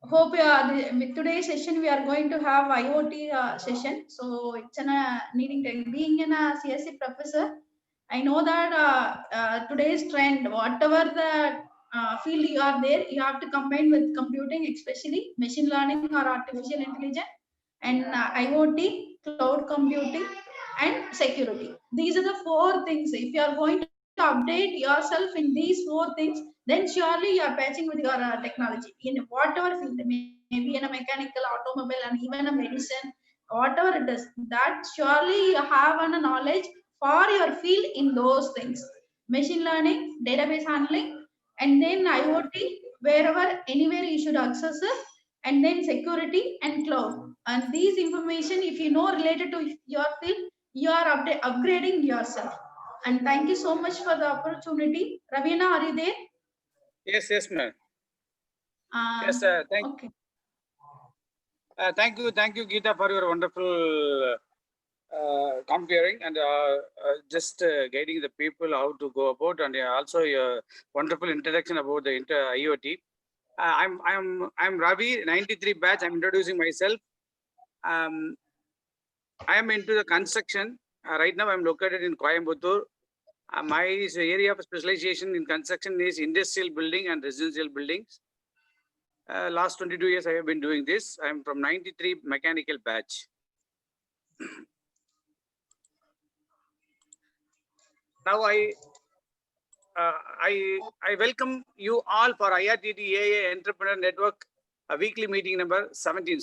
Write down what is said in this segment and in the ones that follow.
hope with today's session we are going to have IoT session. So it's an being a CSC professor. I know that today's trend, whatever the field you are there, you have to combine with computing, especially machine learning or artificial intelligence, and IoT, cloud computing, and security. These are the four things. If you are going to update yourself in these four things, then surely you are patching with your technology in whatever field, maybe in a mechanical, automobile, and even a medicine, whatever it is. That surely you have a knowledge for your field in those things: machine learning, database handling, and then IoT, wherever, anywhere you should access it, and then security and cloud. And these information, if you know related to your field, you are upgrading yourself. And thank you so much for the opportunity. Ravina, are you there? Yes, yes, ma'am. Yes, Okay. thank you, Geeta, for your wonderful comparing and just guiding the people how to go about, and also your wonderful introduction about the IoT. I'm Ravi, 93 batch. I'm introducing myself. I am into the construction. Right now, I'm located in Coimbatore. My area of specialization in construction is industrial building and residential buildings. Last 22 years, I have been doing this. I'm from 93 mechanical batch. Now I welcome you all for IRTDAA Entrepreneur Network, a weekly meeting number 17.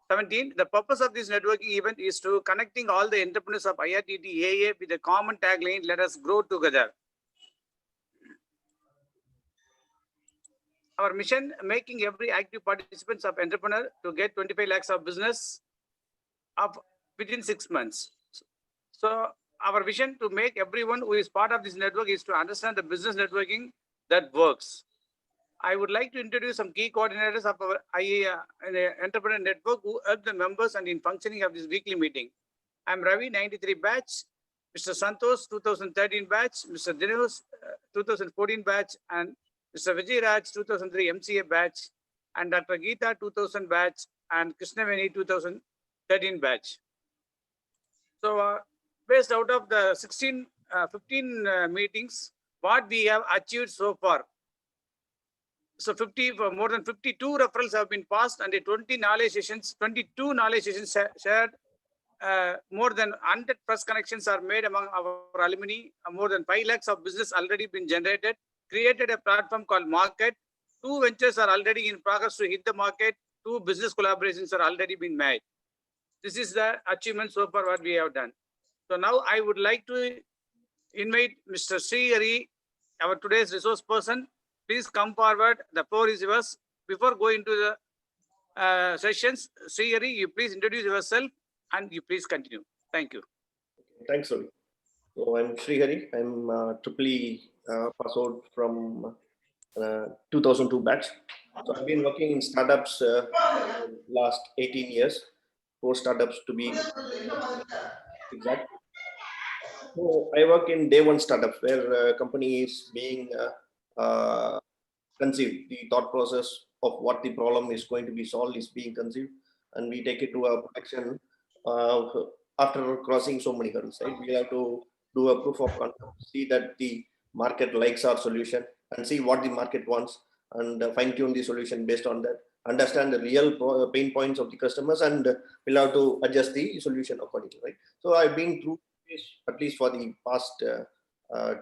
17. The purpose of this networking event is to connecting all the entrepreneurs of IRTDAA with a common tagline: "Let us grow together." Our mission: making every active participants of entrepreneur to get 25 lakhs of business of within 6 months. So our vision to make everyone who is part of this network is to understand the business networking that works. I would like to introduce some key coordinators of our entrepreneur network who help the members and in functioning of this weekly meeting. I'm Ravi, 93 batch, Mr. Santosh, 2013 batch, Mr. Dinesh, 2014 batch, and Mr. Vijay Raj, 2003 MCA batch, and Dr. Geeta, 2000 batch, and Krishnaveni, 2013 batch. So based out of the 15 meetings, what we have achieved so far. So more than 52 referrals have been passed, and 22 knowledge sessions shared. More than 100 press connections are made among our alumni. More than 5 lakhs of business already been generated. Created a platform called Market. 2 ventures are already in progress to hit the market. 2 business collaborations are already been made. This is the achievement so far what we have done. So now I would like to invite Mr. Srihari, our today's resource person. Please come forward. The floor is yours. Before going to the sessions, Srihari, you please introduce yourself and you please continue. Thank you. Thanks, Ravi. So I'm Srihari. I'm triply pass out from 2002 batch. So I've been working in startups last 18 years. 4 startups to be exact. So I work in day one startups where company is being conceived. The thought process of what the problem is going to be solved is being conceived, and we take it to a production after crossing so many hurdles. Right, we have to do a proof of concept, see that the market likes our solution, and see what the market wants, and fine tune the solution based on that. Understand the real pain points of the customers, and we'll have to adjust the solution accordingly. Right. So I've been through this at least for the past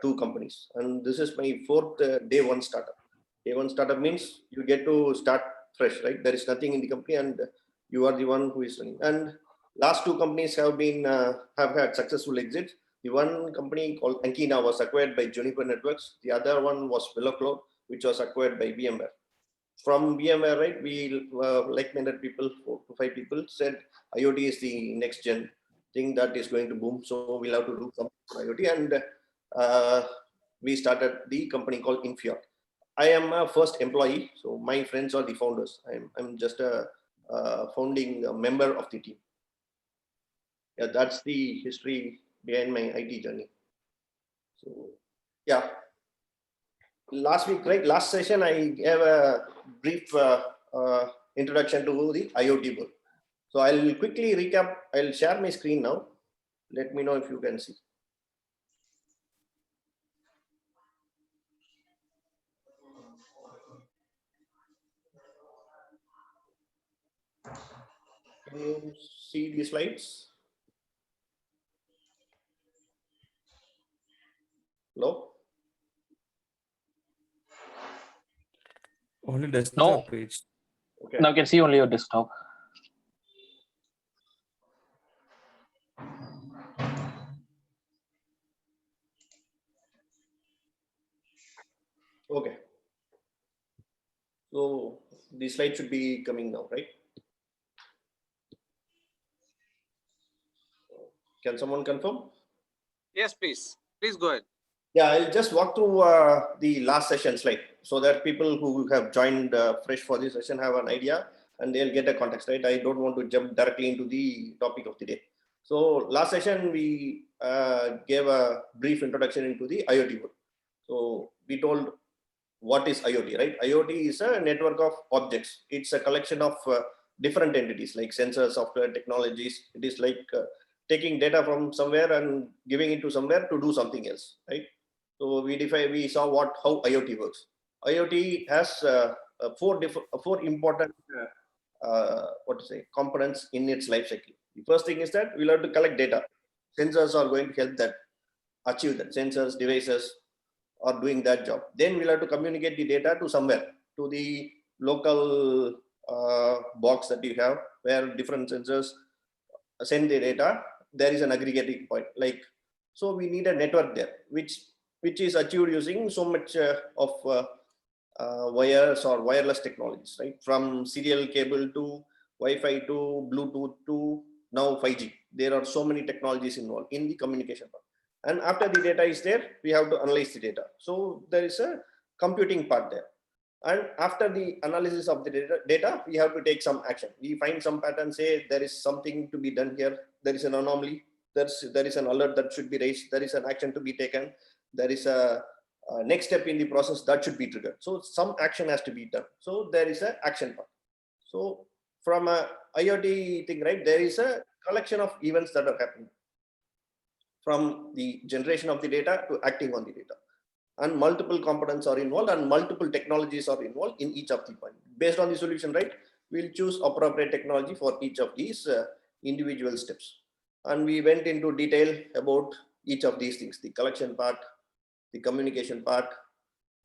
2 companies, and this is my 4th day one startup. Day one startup means you get to start fresh, right? There is nothing in the company, and you are the one who is running. And last 2 companies have had successful exits. The one company called Ankina was acquired by Juniper Networks. The other one was VeloCloud, which was acquired by VMware. From VMware, right, we like-minded people, 4 to 5 people, said IoT is the next gen thing that is going to boom. So we'll have to do something for IoT, and we started the company called Infiot. I am a first employee, so my friends are the founders. I'm just a founding member of the team. Yeah, that's the history behind my IT journey. So, yeah. Last week, right? Last session, I gave a brief introduction to the IoT world. So I'll quickly recap. I'll share my screen now. Let me know if you can see. Can you see the slides? Hello? Only desktop No. page. Okay. Now you can see only your desktop. Okay. So the slide should be coming now, right? Can someone confirm? Yes, please. Please go ahead. Yeah, I'll just walk through the last session slide so that people who have joined fresh for this session have an idea and they'll get a context, right? I don't want to jump directly into the topic of the day. So last session, we gave a brief introduction into the IoT world. So we told what is IoT, right? IoT is a network of objects. It's a collection of different entities like sensors, software, technologies. It is like taking data from somewhere and giving it to somewhere to do something else, right? So we saw how IoT works. IoT has four important components in its life cycle. The first thing is that we'll have to collect data. Sensors are going to help that achieve that. Sensors, devices are doing that job. Then we'll have to communicate the data to somewhere, to the local box that you have, where different sensors send the data. There is an aggregating point. So we need a network there, which is achieved using so much of wires or wireless technologies, right? From serial cable to Wi-Fi to Bluetooth to now 5G. There are so many technologies involved in the communication part. And after the data is there, we have to analyze the data. So there is a computing part there. And after the analysis of the data, we have to take some action. We find some pattern, say there is something to be done here. There is an anomaly. There is an alert that should be raised. There is an action to be taken. There is a next step in the process that should be triggered. So some action has to be done. So there is an action part. So from a IoT thing, right, there is a collection of events that are happening from the generation of the data to acting on the data. And multiple components are involved and multiple technologies are involved in each of the points. Based on the solution, right, we'll choose appropriate technology for each of these individual steps. And we went into detail about each of these things: the collection part, the communication part,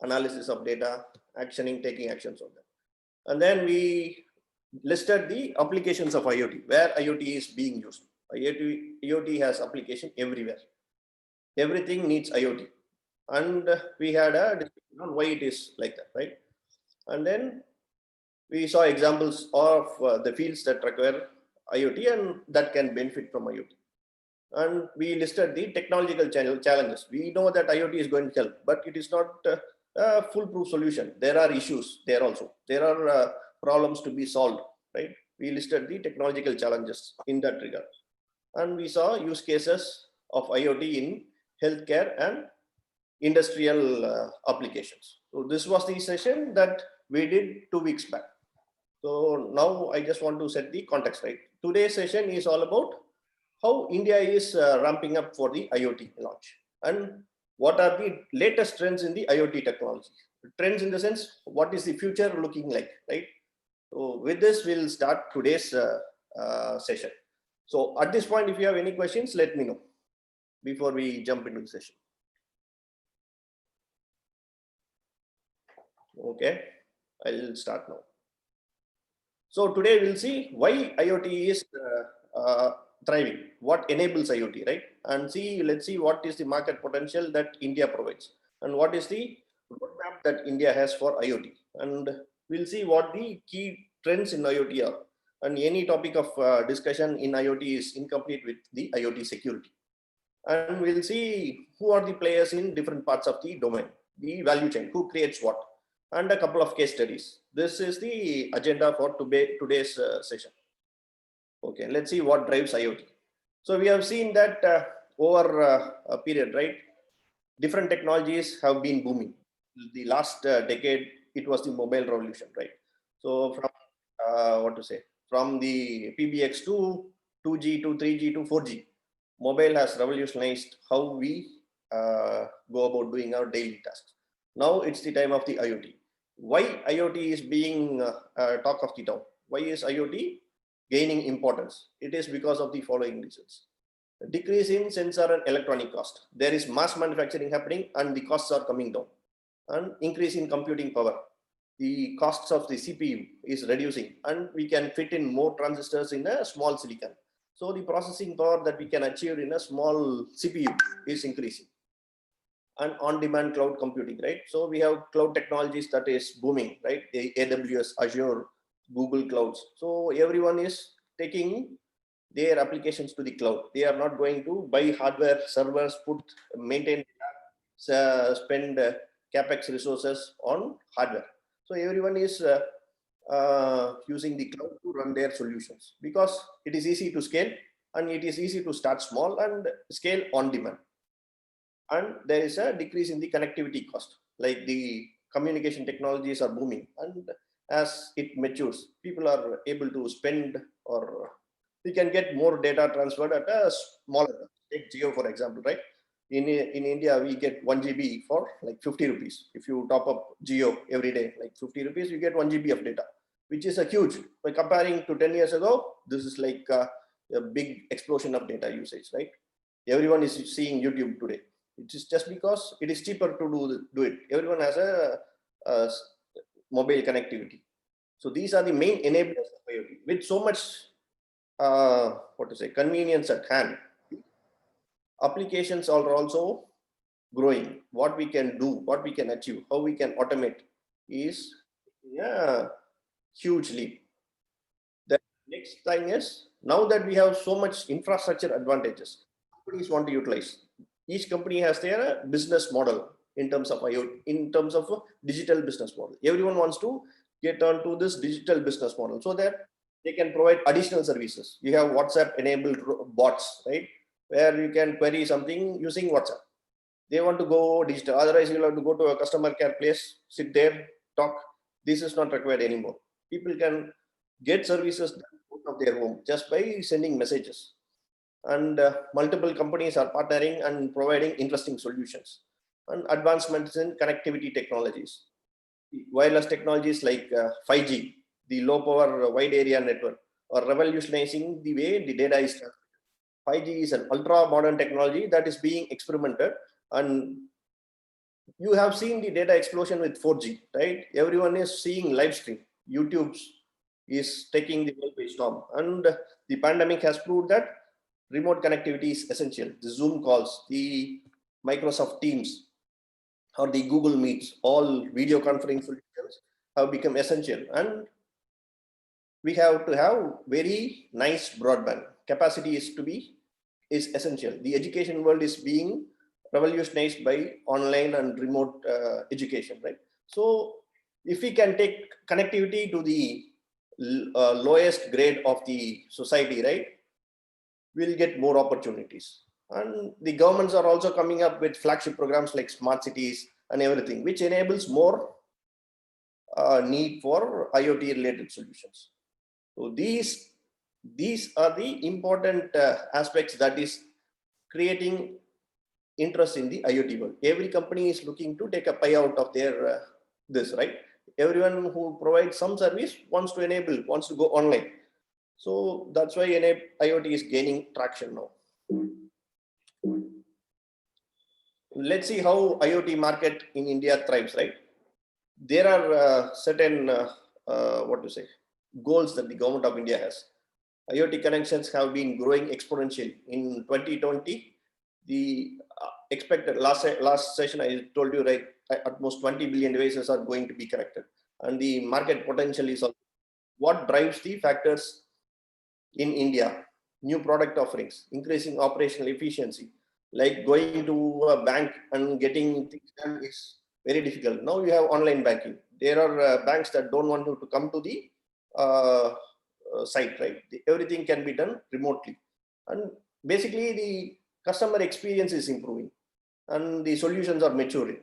analysis of data, actioning, taking actions on them. And then we listed the applications of IoT, where IoT is being used. IoT has application everywhere. Everything needs IoT. And we had a discussion on why it is like that, right? And then we saw examples of the fields that require IoT and that can benefit from IoT. And we listed the technological challenges. We know that IoT is going to help, but it is not a foolproof solution. There are issues there also. There are problems to be solved, right? We listed the technological challenges in that regard. And we saw use cases of IoT in healthcare and industrial applications. So this was the session that we did 2 weeks back. So now I just want to set the context, right? Today's session is all about how India is ramping up for the IoT launch and what are the latest trends in the IoT technology. Trends in the sense, what is the future looking like, right? So with this, we'll start today's session. So at this point, if you have any questions, let me know before we jump into the session. Okay, I'll start now. So today we'll see why IoT is thriving, what enables IoT, right? And let's see what is the market potential that India provides and what is the roadmap that India has for IoT. And we'll see what the key trends in IoT are. And any topic of discussion in IoT is incomplete with the IoT security. And we'll see who are the players in different parts of the domain, the value chain, who creates what, and a couple of case studies. This is the agenda for today's session. Okay, let's see what drives IoT. So we have seen that over a period, right, different technologies have been booming. The last decade, it was the mobile revolution, right? So from what to say, from the PBX to 2G to 3G to 4G. Mobile has revolutionized how we go about doing our daily tasks. Now it's the time of the IoT. Why IoT is being talk of the town? Why is IoT gaining importance? It is because of the following reasons. Decrease in sensor and electronic cost. There is mass manufacturing happening and the costs are coming down. And increase in computing power. The costs of the CPU is reducing and we can fit in more transistors in a small silicon. So the processing power that we can achieve in a small CPU is increasing. And on-demand cloud computing, right? So we have cloud technologies that is booming, right? The AWS, Azure, Google Clouds. So everyone is taking their applications to the cloud. They are not going to buy hardware, servers, maintain, spend capex resources on hardware. So everyone is using the cloud to run their solutions because it is easy to scale and it is easy to start small and scale on demand. And there is a decrease in the connectivity cost, like the communication technologies are booming, and as it matures, people are able to spend, or we can get more data transferred at a smaller. Take Jio for example, right? In India, we get 1 GB for like 50 rupees. If you top up Jio every day, like 50 rupees, you get 1 GB of data, which is a huge. By comparing to 10 years ago, this is like a big explosion of data usage, right? Everyone is seeing YouTube today. It is just because it is cheaper to do it. Everyone has a mobile connectivity. So these are the main enablers of IoT. With so much, convenience at hand, applications are also growing. What we can do, what we can achieve, how we can automate is huge leap. The next thing is, now that we have so much infrastructure advantages, companies want to utilize. Each company has their business model in terms of IoT, in terms of a digital business model. Everyone wants to get onto this digital business model so that they can provide additional services. You have WhatsApp enabled bots, right? Where you can query something using WhatsApp. They want to go digital. Otherwise, you'll have to go to a customer care place, sit there, talk. This is not required anymore. People can get services out of their home just by sending messages. And multiple companies are partnering and providing interesting solutions and advancements in connectivity technologies. Wireless technologies like 5G, the low power wide area network, are revolutionizing the way the data is transmitted. 5G is an ultra modern technology that is being experimented, and you have seen the data explosion with 4G, right? Everyone is seeing live stream. YouTube is taking the world by storm, and the pandemic has proved that remote connectivity is essential. The Zoom calls, the Microsoft Teams, or the Google Meets, all video conferencing solutions have become essential. And we have to have very nice broadband. Capacity is essential. The education world is being revolutionized by online and remote education, right? So if we can take connectivity to the lowest grade of the society, right, we'll get more opportunities. And the governments are also coming up with flagship programs like smart cities and everything, which enables more need for IoT related solutions. So these are the important aspects that is creating interest in the IoT world. Every company is looking to take a pie out of their this, right? Everyone who provides some service wants to go online. So that's why IoT is gaining traction now. Let's see how IoT market in India thrives, right? There are certain goals that the government of India has. IoT connections have been growing exponentially. In 2020, the expected last session I told you, right, at most 20 billion devices are going to be connected, and the market potential is also what drives the factors in India. New product offerings, increasing operational efficiency, like going to a bank and getting things done is very difficult. Now you have online banking. There are banks that don't want you to come to the site, right? Everything can be done remotely, and basically the customer experience is improving and the solutions are maturing,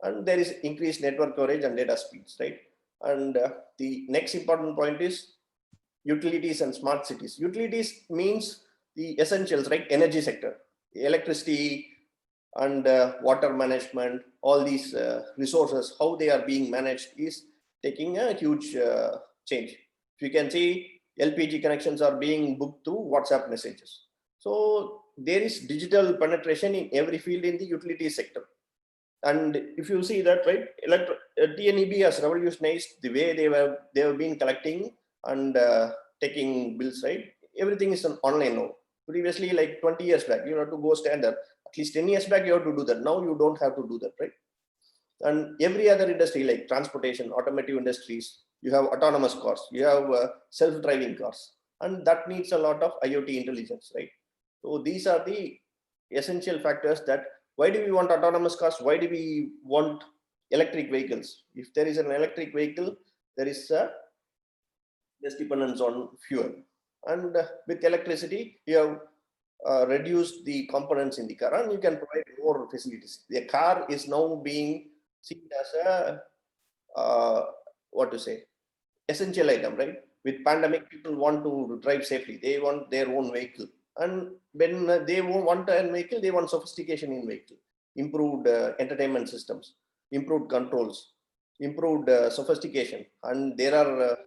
and there is increased network coverage and data speeds, right? And the next important point is utilities and smart cities. Utilities means the essentials, right? Energy sector, electricity and water management, all these resources, how they are being managed is taking a huge change. If you can see, LPG connections are being booked through WhatsApp messages. So there is digital penetration in every field in the utility sector. And if you see that, right, TNEB has revolutionized the way they have been collecting and taking bills, right? Everything is online now. Previously, like 20 years back, you have to go standard. At least 10 years back, you have to do that. Now you don't have to do that, right? And every other industry like transportation, automotive industries, you have autonomous cars, you have self-driving cars, and that needs a lot of IoT intelligence, right? So these are the essential factors that why do we want autonomous cars? Why do we want electric vehicles? If there is an electric vehicle, there is a less dependence on fuel. And with electricity, you have reduced the components in the car and you can provide more facilities. The car is now being seen as a, what to say, essential item, right? With pandemic, people want to drive safely. They want their own vehicle. And when they want a vehicle, they want sophistication in vehicle, improved entertainment systems, improved controls, improved sophistication. And there are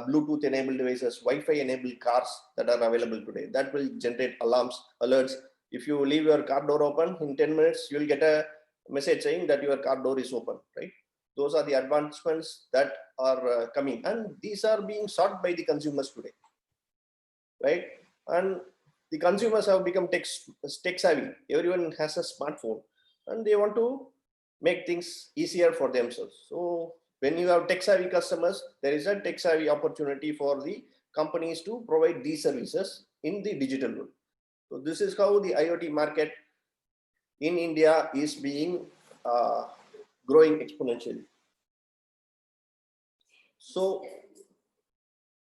Bluetooth enabled devices, Wi-Fi enabled cars that are available today that will generate alarms, alerts. If you leave your car door open in 10 minutes, you will get a message saying that your car door is open, right? Those are the advancements that are coming, and these are being sought by the consumers today, right? And the consumers have become tech savvy. Everyone has a smartphone and they want to make things easier for themselves. So when you have tech savvy customers, there is a tech savvy opportunity for the companies to provide these services in the digital world. So this is how the IoT market in India is being growing exponentially. So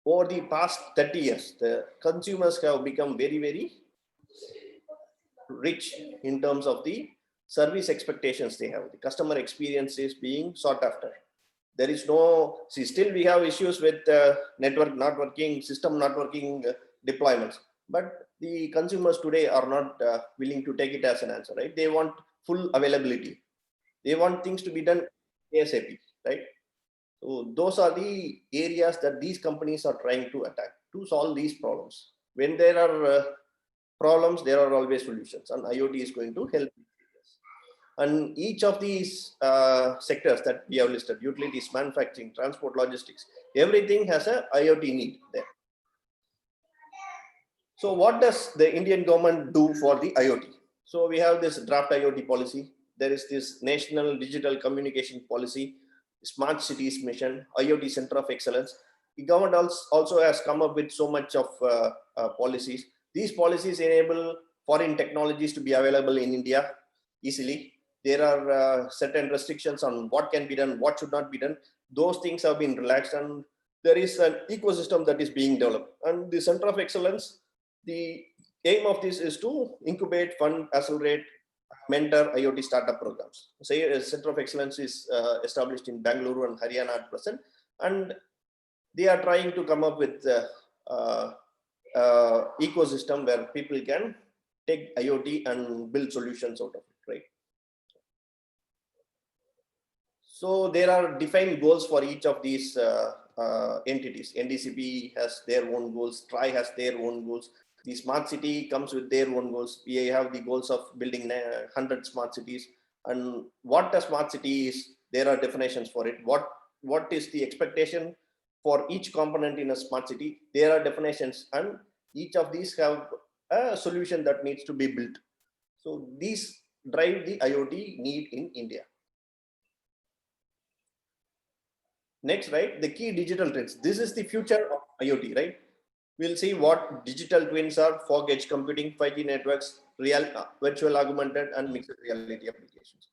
over the past 30 years, the consumers have become very, very rich in terms of the service expectations they have. The customer experience is being sought after. There is no, see, still we have issues with network not working, system not working deployments. But the consumers today are not willing to take it as an answer, right? They want full availability. They want things to be done ASAP, right? So those are the areas that these companies are trying to attack to solve these problems. When there are problems, there are always solutions, and IoT is going to help. And each of these sectors that we have listed, utilities, manufacturing, transport, logistics, everything has a IoT need there. So what does the Indian government do for the IoT? So we have this draft IoT policy. There is this National Digital Communication Policy, Smart Cities Mission, IoT Center of Excellence. The government also has come up with so much of policies. These policies enable foreign technologies to be available in India easily. There are certain restrictions on what can be done, what should not be done. Those things have been relaxed, and there is an ecosystem that is being developed. And the Center of Excellence, the aim of this is to incubate, fund, accelerate, mentor IoT startup programs. Say a Center of Excellence is established in Bangalore and Haryana at present, and they are trying to come up with ecosystem where people can take IoT and build solutions out of it, right? So there are defined goals for each of these entities. NDCP has their own goals, TRI has their own goals. The smart city comes with their own goals. We have the goals of building 100 smart cities. And what a smart city is, there are definitions for it. What is the expectation for each component in a smart city? There are definitions, and each of these have a solution that needs to be built. So these drive the IoT need in India. Next, right, the key digital trends. This is the future of IoT, right? We'll see what digital twins are: fog edge computing, 5G networks, virtual augmented and mixed reality applications.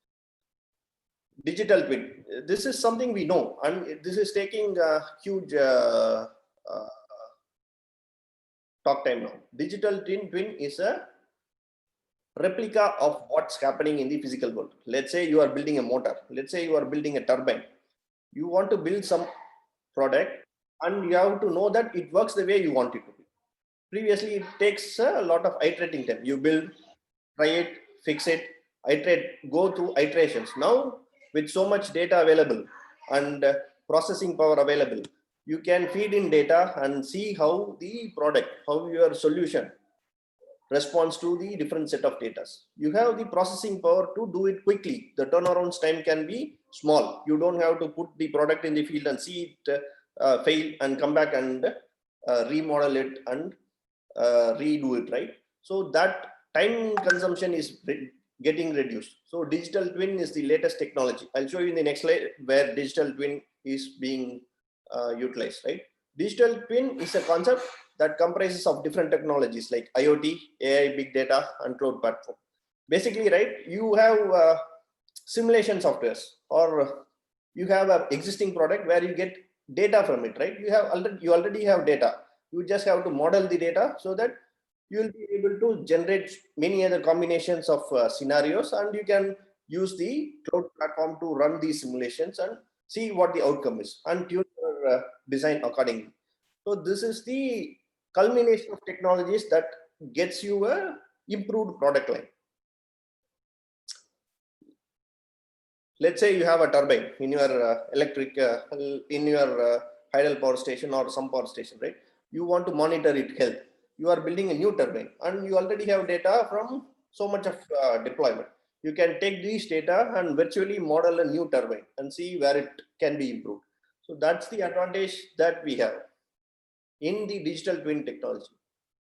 Digital twin, this is something we know, and this is taking a huge talk time now. Digital twin is a replica of what's happening in the physical world. Let's say you are building a motor. Let's say you are building a turbine. You want to build some product and you have to know that it works the way you want it to be. Previously, it takes a lot of iterating time. You build, try it, fix it, iterate, go through iterations. Now, with so much data available and processing power available, you can feed in data and see how the product, how your solution responds to the different set of data. You have the processing power to do it quickly. The turnaround time can be small. You don't have to put the product in the field and see it fail and come back and remodel it and redo it, right? So that time consumption is getting reduced. So digital twin is the latest technology. I'll show you in the next slide where digital twin is being utilized, right? Digital twin is a concept that comprises of different technologies like IoT, AI, big data, and cloud platform. Basically, right, you have simulation softwares, or you have an existing product where you get data from it, right? You already have data. You just have to model the data so that you will be able to generate many other combinations of scenarios, and you can use the cloud platform to run these simulations and see what the outcome is and tune your design accordingly. So this is the culmination of technologies that gets you a improved product line. Let's say you have a turbine in your in your hydel power station or some power station, right? You want to monitor its health. You are building a new turbine and you already have data from so much of deployment. You can take these data and virtually model a new turbine and see where it can be improved. So that's the advantage that we have in the digital twin technology.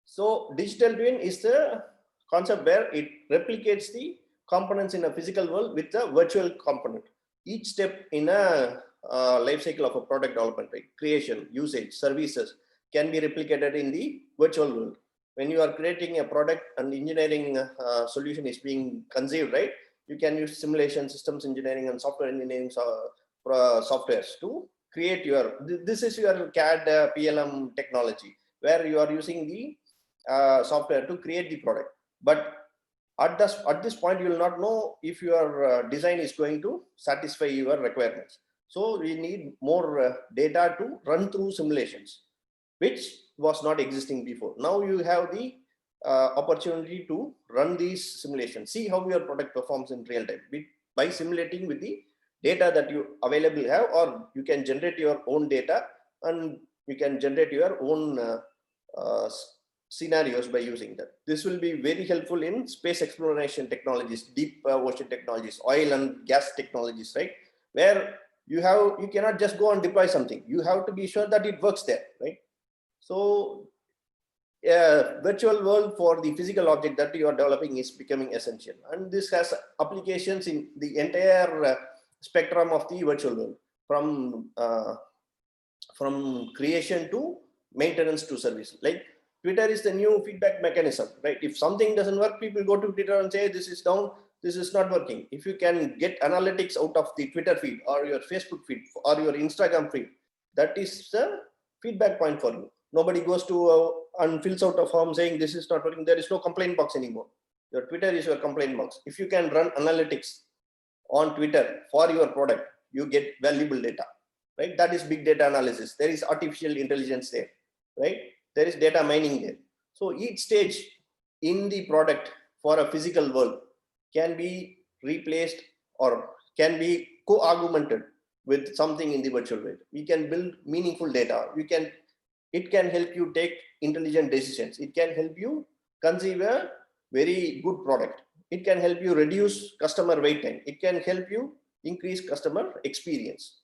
So digital twin is the concept where it replicates the components in a physical world with a virtual component. Each step in a life cycle of a product development, right? Creation, usage, services can be replicated in the virtual world. When you are creating a product and engineering solution is being conceived, right? You can use simulation, systems engineering, and software engineering softwares to create your. This is your CAD PLM technology where you are using the software to create the product. But at this point, you will not know if your design is going to satisfy your requirements. So we need more data to run through simulations, which was not existing before. Now you have the opportunity to run these simulations, see how your product performs in real time by simulating with the data that you available have, or you can generate your own data and you can generate your own scenarios by using that. This will be very helpful in space exploration technologies, deep ocean technologies, oil and gas technologies, right? Where you cannot just go and deploy something. You have to be sure that it works there, right? So virtual world for the physical object that you are developing is becoming essential. And this has applications in the entire spectrum of the virtual world, from creation to maintenance to service. Like Twitter is the new feedback mechanism, right? If something doesn't work, people go to Twitter and say, this is down, this is not working. If you can get analytics out of the Twitter feed or your Facebook feed or your Instagram feed, that is the feedback point for you. Nobody goes to and fills out a form saying this is not working. There is no complaint box anymore. Your Twitter is your complaint box. If you can run analytics on Twitter for your product, you get valuable data, right? That is big data analysis. There is artificial intelligence there, right? There is data mining there. So each stage in the product for a physical world can be replaced or can be co-augmented with something in the virtual world. We can build meaningful data. It can help you take intelligent decisions. It can help you conceive a very good product. It can help you reduce customer wait time. It can help you increase customer experience.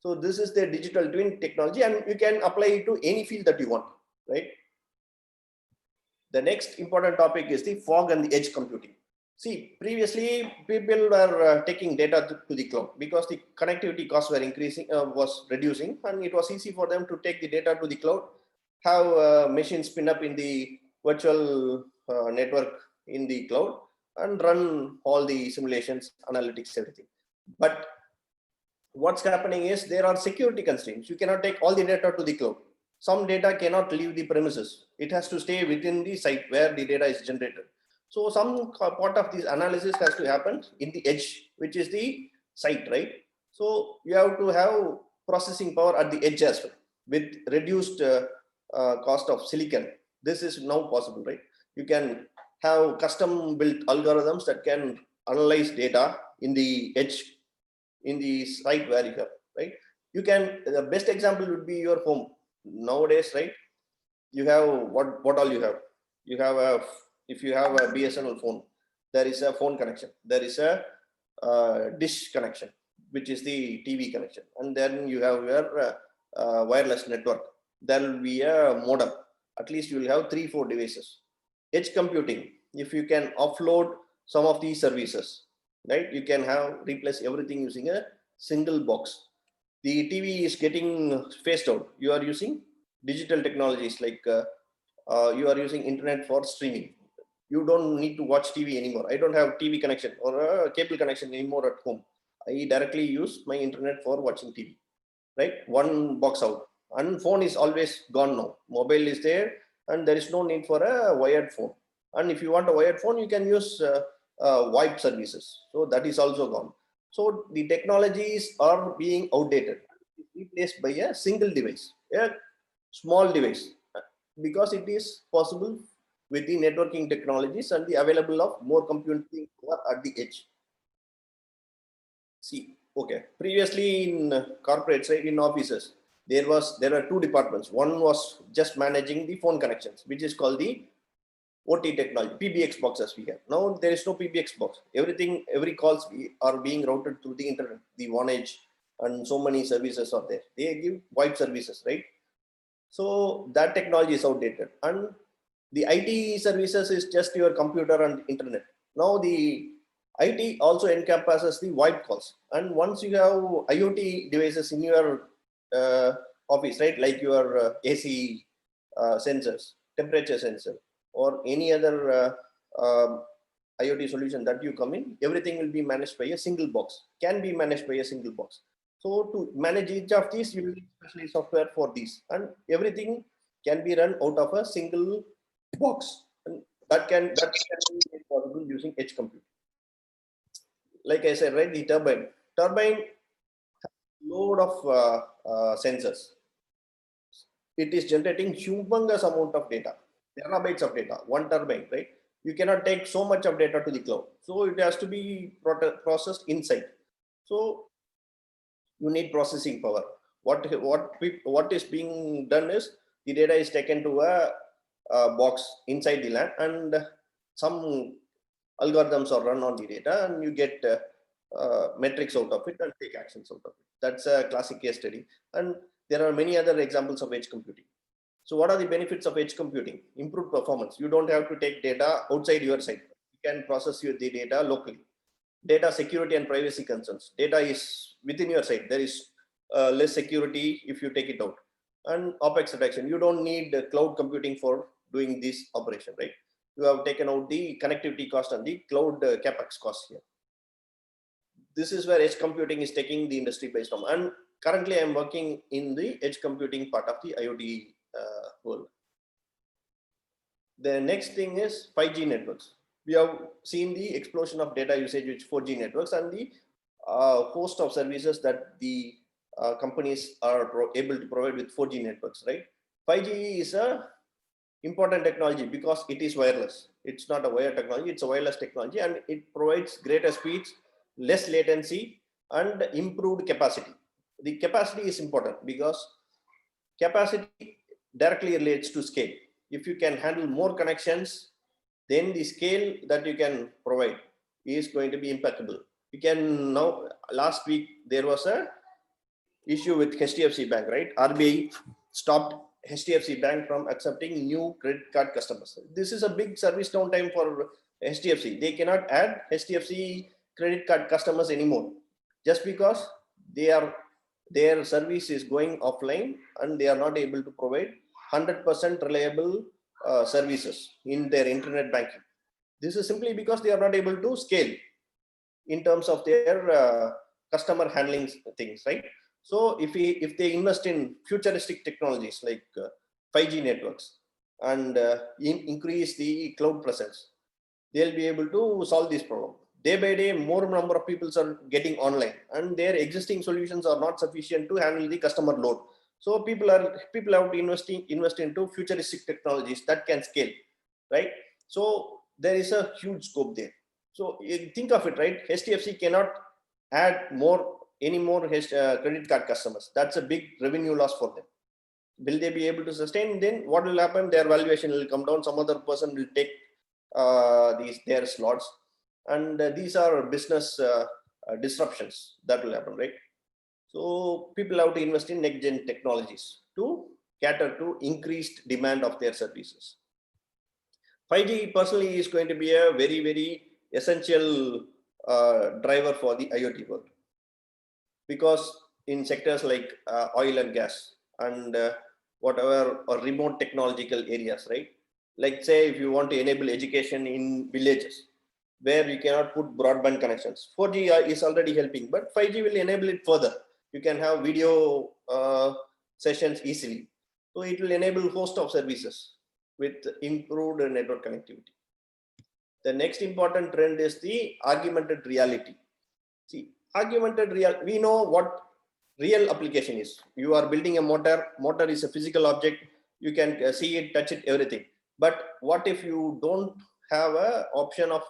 So this is the digital twin technology, and you can apply it to any field that you want, right? The next important topic is the fog and the edge computing. See, previously people were taking data to the cloud because the connectivity costs were was reducing, and it was easy for them to take the data to the cloud, have machines spin up in the virtual network in the cloud, and run all the simulations, analytics, everything. But what's happening is there are security constraints. You cannot take all the data to the cloud. Some data cannot leave the premises. It has to stay within the site where the data is generated. So some part of this analysis has to happen in the edge, which is the site, right? So you have to have processing power at the edge as well. with reduced cost of silicon. This is now possible, right? You can have custom built algorithms that can analyze data in the edge, in the site where you have, right? You can, the best example would be your home nowadays, right? You have what all you have. You have a, if you have a BSNL phone, there is a phone connection, there is a dish connection, which is the TV connection, and then you have your wireless network. There will be a modem. At least you will have 3-4 devices. Edge computing, if you can offload some of these services, right? You can have replace everything using a single box. The TV is getting phased out. You are using digital technologies like you are using internet for streaming. You don't need to watch TV anymore. I don't have TV connection or a cable connection anymore at home. I directly use my internet for watching TV, right? One box out. And phone is always gone now. Mobile is there, and there is no need for a wired phone. And if you want a wired phone, you can use VoIP services. So that is also gone. So the technologies are being outdated, replaced by a single device, a small device, because it is possible with the networking technologies and the available of more computing power at the edge. See, okay. Previously in corporates, right, in offices, there were two departments. One was just managing the phone connections, which is called the OT technology, PBX boxes we have. Now there is no PBX box. Every calls are being routed through the internet, the Vonage, and so many services are there. They give VoIP services, right? So that technology is outdated, and the IT services is just your computer and internet. Now the IT also encompasses the VoIP calls, and once you have IoT devices in your office, right, like your AC sensors, temperature sensor, or any other IoT solution that you come in, everything will be managed by a single box, can be managed by a single box. So to manage each of these, you will need specially software for these, and everything can be run out of a single box, and that can be possible using edge computing. Like I said, right, the turbine has a load of sensors. It is generating humongous amount of data, terabytes of data, one turbine, right? You cannot take so much of data to the cloud, so it has to be processed inside. So you need processing power. What is being done is the data is taken to a box inside the LAN, and some algorithms are run on the data, and you get metrics out of it and take actions out of it. That's a classic case study, and there are many other examples of edge computing. So what are the benefits of edge computing? Improved performance. You don't have to take data outside your site. You can process the data locally. Data security and privacy concerns. Data is within your site. There is less security if you take it out. And OpEx reduction. You don't need cloud computing for doing this operation, right? You have taken out the connectivity cost and the cloud capex cost here. This is where edge computing is taking the industry by storm. And currently I'm working in the edge computing part of the IoT world. The next thing is 5G networks. We have seen the explosion of data usage with 4G networks and the host of services that the companies are able to provide with 4G networks, right? 5G is a important technology because it is wireless. It's not a wired technology, it's a wireless technology, and it provides greater speeds, less latency, and improved capacity. The capacity is important because capacity directly relates to scale. If you can handle more connections, then the scale that you can provide is going to be impeccable. You can now, last week there was a issue with HDFC Bank, right? RBI stopped HDFC Bank from accepting new credit card customers. This is a big service downtime for HDFC. They cannot add HDFC credit card customers anymore just because their service is going offline and they are not able to provide 100% reliable services in their internet banking. This is simply because they are not able to scale in terms of their customer handling things, right? So if they invest in futuristic technologies like 5G networks and increase the cloud presence, they'll be able to solve this problem. Day by day, more number of people are getting online, and their existing solutions are not sufficient to handle the customer load. So people have to invest into futuristic technologies that can scale, right? So there is a huge scope there. So you think of it, right? HDFC cannot add any more credit card customers. That's a big revenue loss for them. Will they be able to sustain? Then what will happen? Their valuation will come down. Some other person will take their slots, and these are business disruptions that will happen, right? So people have to invest in next gen technologies to cater to increased demand of their services. 5G personally is going to be a very, very essential driver for the IoT world, because in sectors like oil and gas and whatever or remote technological areas, right? Like say if you want to enable education in villages where you cannot put broadband connections, 4G is already helping, but 5G will enable it further. You can have video sessions easily. So it will enable host of services with improved network connectivity. The next important trend is the augmented reality. See, we know what real application is. You are building a motor is a physical object, you can see it, touch it, everything. But what if you don't have a option of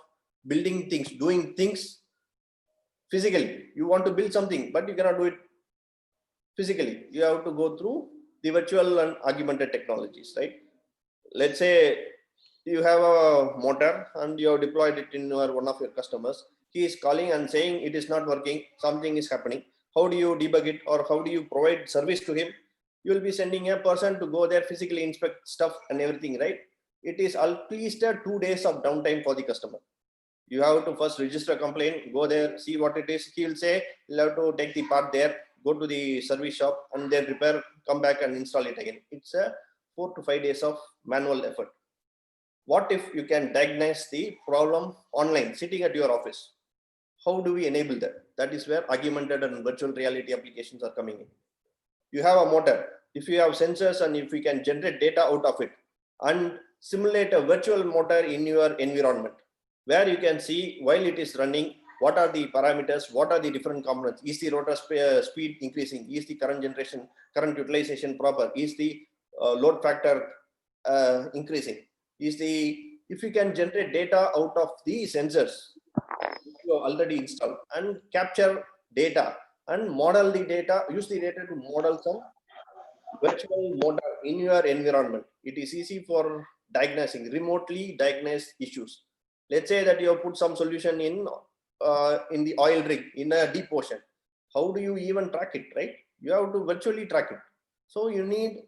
building things, doing things physically? You want to build something, but you cannot do it physically. You have to go through the virtual and augmented technologies, right? Let's say you have a motor and you have deployed it in one of your customers. He is calling and saying it is not working, something is happening. How do you debug it, or how do you provide service to him? You will be sending a person to go there, physically inspect stuff and everything, right? It is at least 2 days of downtime for the customer. You have to first register a complaint, go there, see what it is. He will say, you'll have to take the part there, go to the service shop and then repair, come back and install it again. It's a 4 to 5 days of manual effort. What if you can diagnose the problem online, sitting at your office? How do we enable that? That is where augmented and virtual reality applications are coming in. You have a motor. If you have sensors and if we can generate data out of it and simulate a virtual motor in your environment, where you can see while it is running, what are the parameters, what are the different components? Is the rotor speed increasing? Is the current utilization proper? Is the load factor increasing? If you can generate data out of the sensors you have already installed and capture data and model the data, use the data to model some virtual motor in your environment, it is easy for remotely diagnose issues. Let's say that you have put some solution in the oil rig in a deep ocean. How do you even track it, right? You have to virtually track it. So you need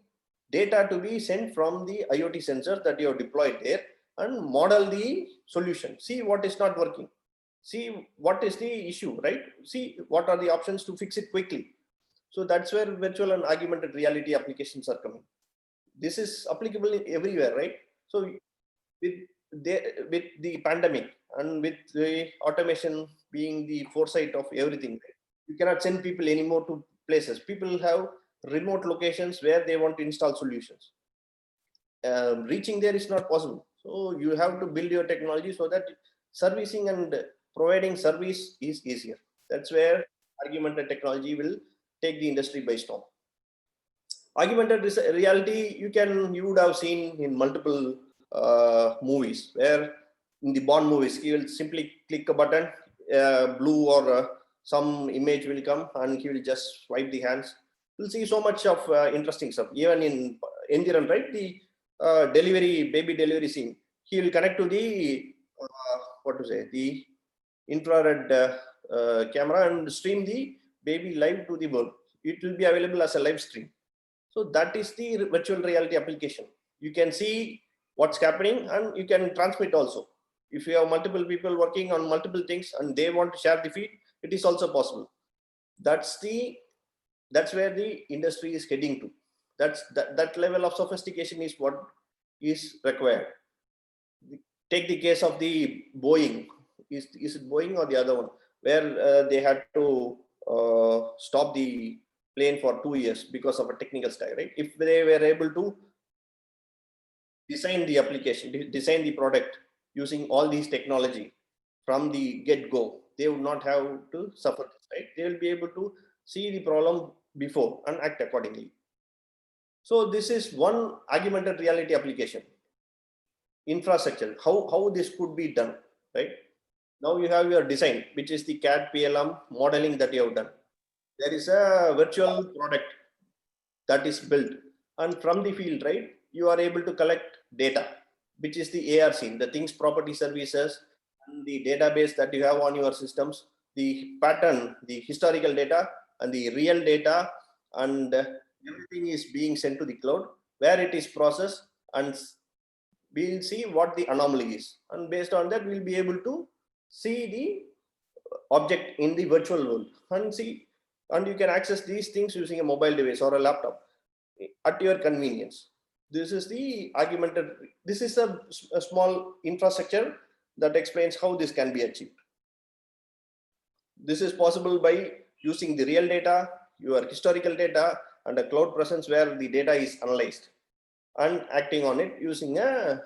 data to be sent from the IoT sensors that you have deployed there and model the solution. See what is not working. See what is the issue, right? See what are the options to fix it quickly. So that's where virtual and augmented reality applications are coming. This is applicable everywhere, right? So with the pandemic and with the automation being the foresight of everything, you cannot send people anymore to places. People have remote locations where they want to install solutions. Reaching there is not possible. So you have to build your technology so that servicing and providing service is easier. That's where augmented technology will take the industry by storm. Augmented reality, you would have seen in multiple movies, where in the Bond movies, you will simply click a button, blue or some image will come and he will just swipe the hands. You'll see so much of interesting stuff. Even in Endiran, right, the baby delivery scene, he will connect to the the infrared camera and stream the baby live to the world. It will be available as a live stream. So that is the virtual reality application. You can see what's happening and you can transmit also. If you have multiple people working on multiple things and they want to share the feed, it is also possible. That's where the industry is heading to. That level of sophistication is what is required. Take the case of the Boeing. Is it Boeing or the other one, where they had to stop the plane for 2 years because of a technical stack, right? If they were able to design the application, design the product using all these technology from the get-go, they would not have to suffer, right? They will be able to see the problem before and act accordingly. So this is one augmented reality application. Infrastructure, how this could be done, right? Now you have your design, which is the CAD PLM modeling that you have done. There is a virtual product that is built, and from the field, right, you are able to collect data, which is the AR scene, the things property services, and the database that you have on your systems, the pattern, the historical data, and the real data, and everything is being sent to the cloud where it is processed, and we'll see what the anomaly is, and based on that we'll be able to see the object in the virtual world and see, and you can access these things using a mobile device or a laptop at your convenience. This is the augmented, this is a small infrastructure that explains how this can be achieved. This is possible by using the real data, your historical data, and a cloud presence where the data is analyzed, and acting on it using a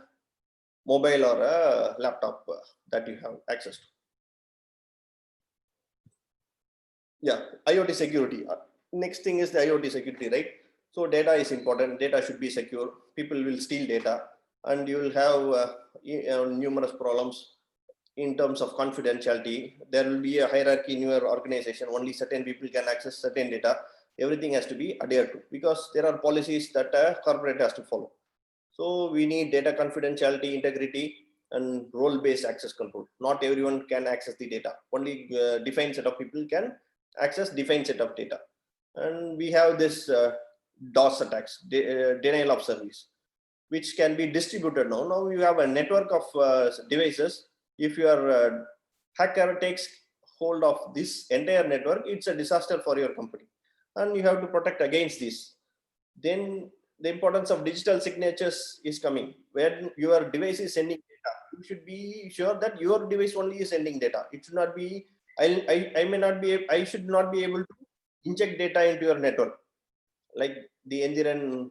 mobile or a laptop that you have access to. Yeah, IoT security. Next thing is the IoT security, right? So data is important. Data should be secure. People will steal data, and you will have numerous problems in terms of confidentiality. There will be a hierarchy in your organization. Only certain people can access certain data. Everything has to be adhered to because there are policies that a corporate has to follow. So we need data confidentiality, integrity, and role-based access control. Not everyone can access the data. Only defined set of people can access defined set of data. And we have this DOS attacks, denial of service, which can be distributed now. Now you have a network of devices. If your hacker takes hold of this entire network, it's a disaster for your company. And you have to protect against this. Then the importance of digital signatures is coming. When your device is sending data, you should be sure that your device only is sending data. It should not be, I should not be able to inject data into your network. Like the Engineer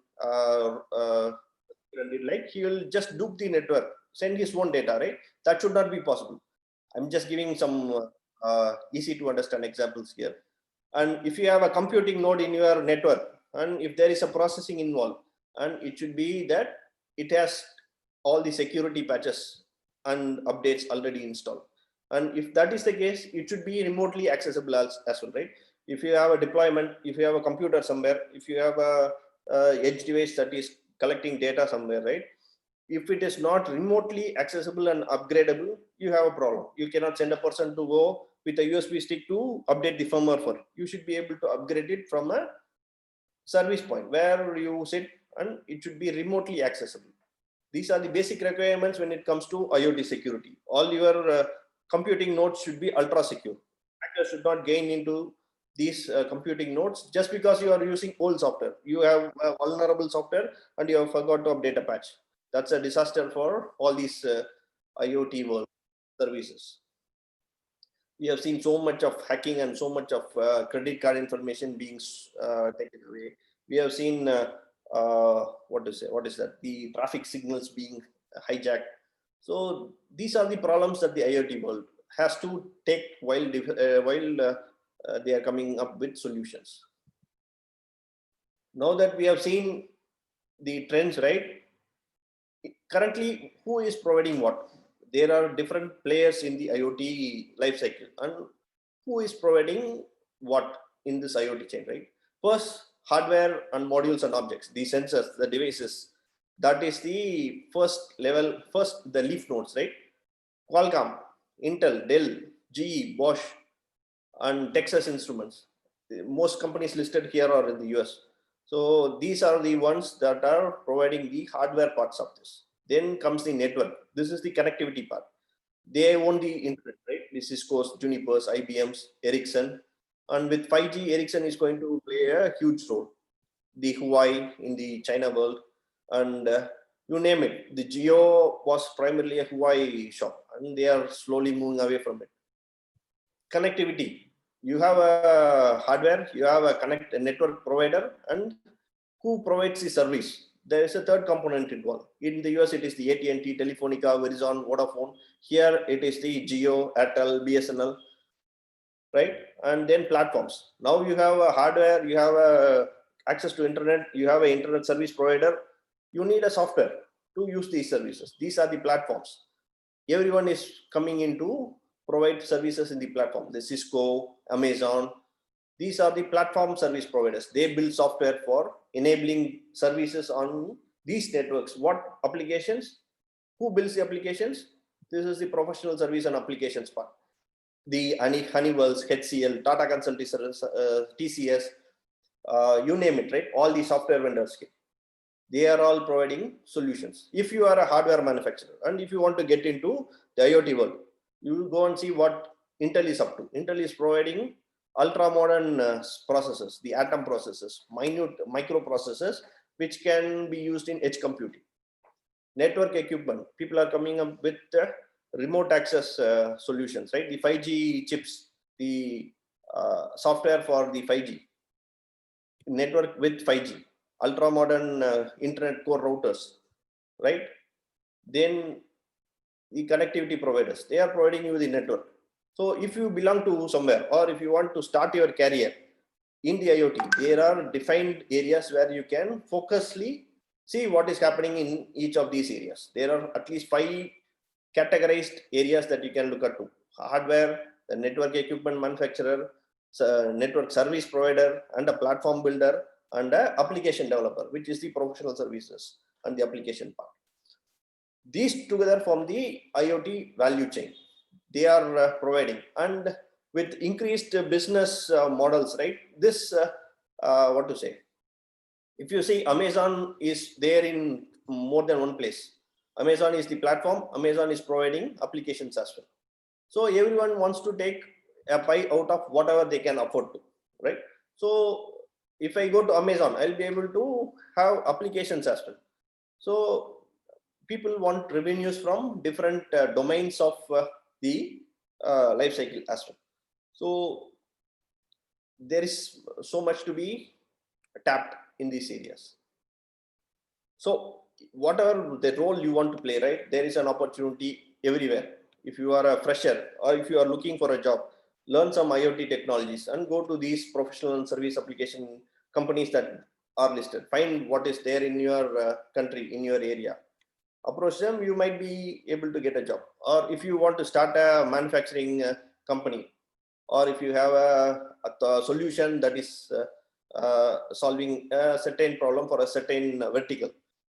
did, like he will just dupe the network, send his own data, right? That should not be possible. I'm just giving some easy to understand examples here. And if you have a computing node in your network, and if there is a processing involved, and it should be that it has all the security patches and updates already installed. And if that is the case, it should be remotely accessible as well, right? If you have a deployment, if you have a computer somewhere, if you have a edge device that is collecting data somewhere, right? If it is not remotely accessible and upgradable, you have a problem. You cannot send a person to go with a USB stick to update the firmware for it. You should be able to upgrade it from a service point where you sit, and it should be remotely accessible. These are the basic requirements when it comes to IoT security. All your computing nodes should be ultra secure. Hackers should not gain into these computing nodes just because you are using old software. You have vulnerable software and you have forgot to update a patch. That's a disaster for all these IoT world services. We have seen so much of hacking and so much of credit card information being taken away. We have seen what is that? The traffic signals being hijacked. So these are the problems that the IoT world has to take while they are coming up with solutions. Now that we have seen the trends, right? Currently, who is providing what? There are different players in the IoT lifecycle, and who is providing what in this IoT chain, right? First, hardware and modules and objects, the sensors, the devices. That is the first level, the leaf nodes, right? Qualcomm, Intel, Dell, GE, Bosch, and Texas Instruments. Most companies listed here are in the US. So these are the ones that are providing the hardware parts of this. Then comes the network. This is the connectivity part. They own the internet, right? This is Cisco's, Juniper's, IBM's, Ericsson. And with 5G, Ericsson is going to play a huge role. The Huawei in the China world, and you name it. The Jio was primarily a Huawei shop, and they are slowly moving away from it. Connectivity. You have a hardware, you have a network provider, and who provides the service? There is a third component involved. In the US, it is the AT&T, Telefonica, Verizon, Vodafone. Here, it is the Jio, Airtel, BSNL, right? And then platforms. Now you have a hardware, you have a access to internet, you have an internet service provider, you need a software to use these services. These are the platforms. Everyone is coming in to provide services in the platform. The Cisco, Amazon, these are the platform service providers. They build software for enabling services on these networks. What applications? Who builds the applications? This is the professional service and applications part. The Honeywells, HCL, Tata Consultancy, TCS, you name it, right? All the software vendors, they are all providing solutions. If you are a hardware manufacturer and if you want to get into the IoT world, you go and see what Intel is up to. Intel is providing ultra modern processors, the Atom processors, minute microprocessors, which can be used in edge computing. Network equipment, people are coming up with remote access solutions, right? The 5G chips, the software for the 5G, network with 5G, ultra modern internet core routers, right? Then the connectivity providers, they are providing you the network. So if you belong to somewhere, or if you want to start your career in the IoT, there are defined areas where you can focusly see what is happening in each of these areas. There are at least 5 categorized areas that you can look at: hardware, the network equipment manufacturer, network service provider, and a platform builder, and an application developer, which is the professional services and the application part. These together form the IoT value chain. They are providing, and with increased business models, right? This, what to say? If you see, Amazon is there in more than one place. Amazon is the platform. Amazon is providing applications as well. So everyone wants to take a pie out of whatever they can afford to, right? So if I go to Amazon, I'll be able to have applications as well. So people want revenues from different domains of the life cycle as well. So there is so much to be tapped in these areas. So whatever the role you want to play, right, there is an opportunity everywhere. If you are a fresher or if you are looking for a job, learn some IoT technologies and go to these professional and service application companies that are listed. Find what is there in your country, in your area. Approach them, you might be able to get a job. Or if you want to start a manufacturing company, or if you have a solution that is solving a certain problem for a certain vertical,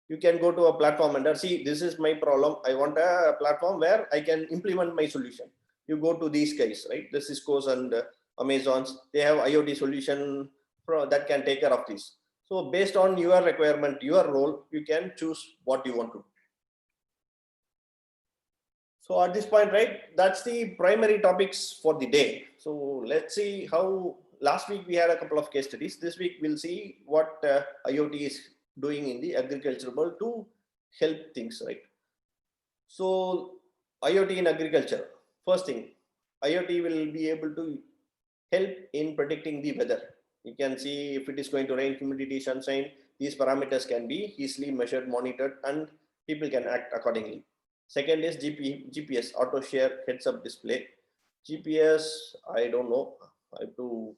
you can go to a platform and see, this is my problem, I want a platform where I can implement my solution. You go to these guys, right? The Cisco's and Amazons, they have IoT solution that can take care of this. So based on your requirement, your role, you can choose what you want to do. So at this point, right, that's the primary topics for the day. So let's see how, last week we had a couple of case studies. This week we'll see what IoT is doing in the agriculture world to help things, right? So IoT in agriculture, first thing, IoT will be able to help in predicting the weather. You can see if it is going to rain, humidity, sunshine, these parameters can be easily measured, monitored, and people can act accordingly. Second is GPS, auto share heads up display. GPS, I don't know, I have to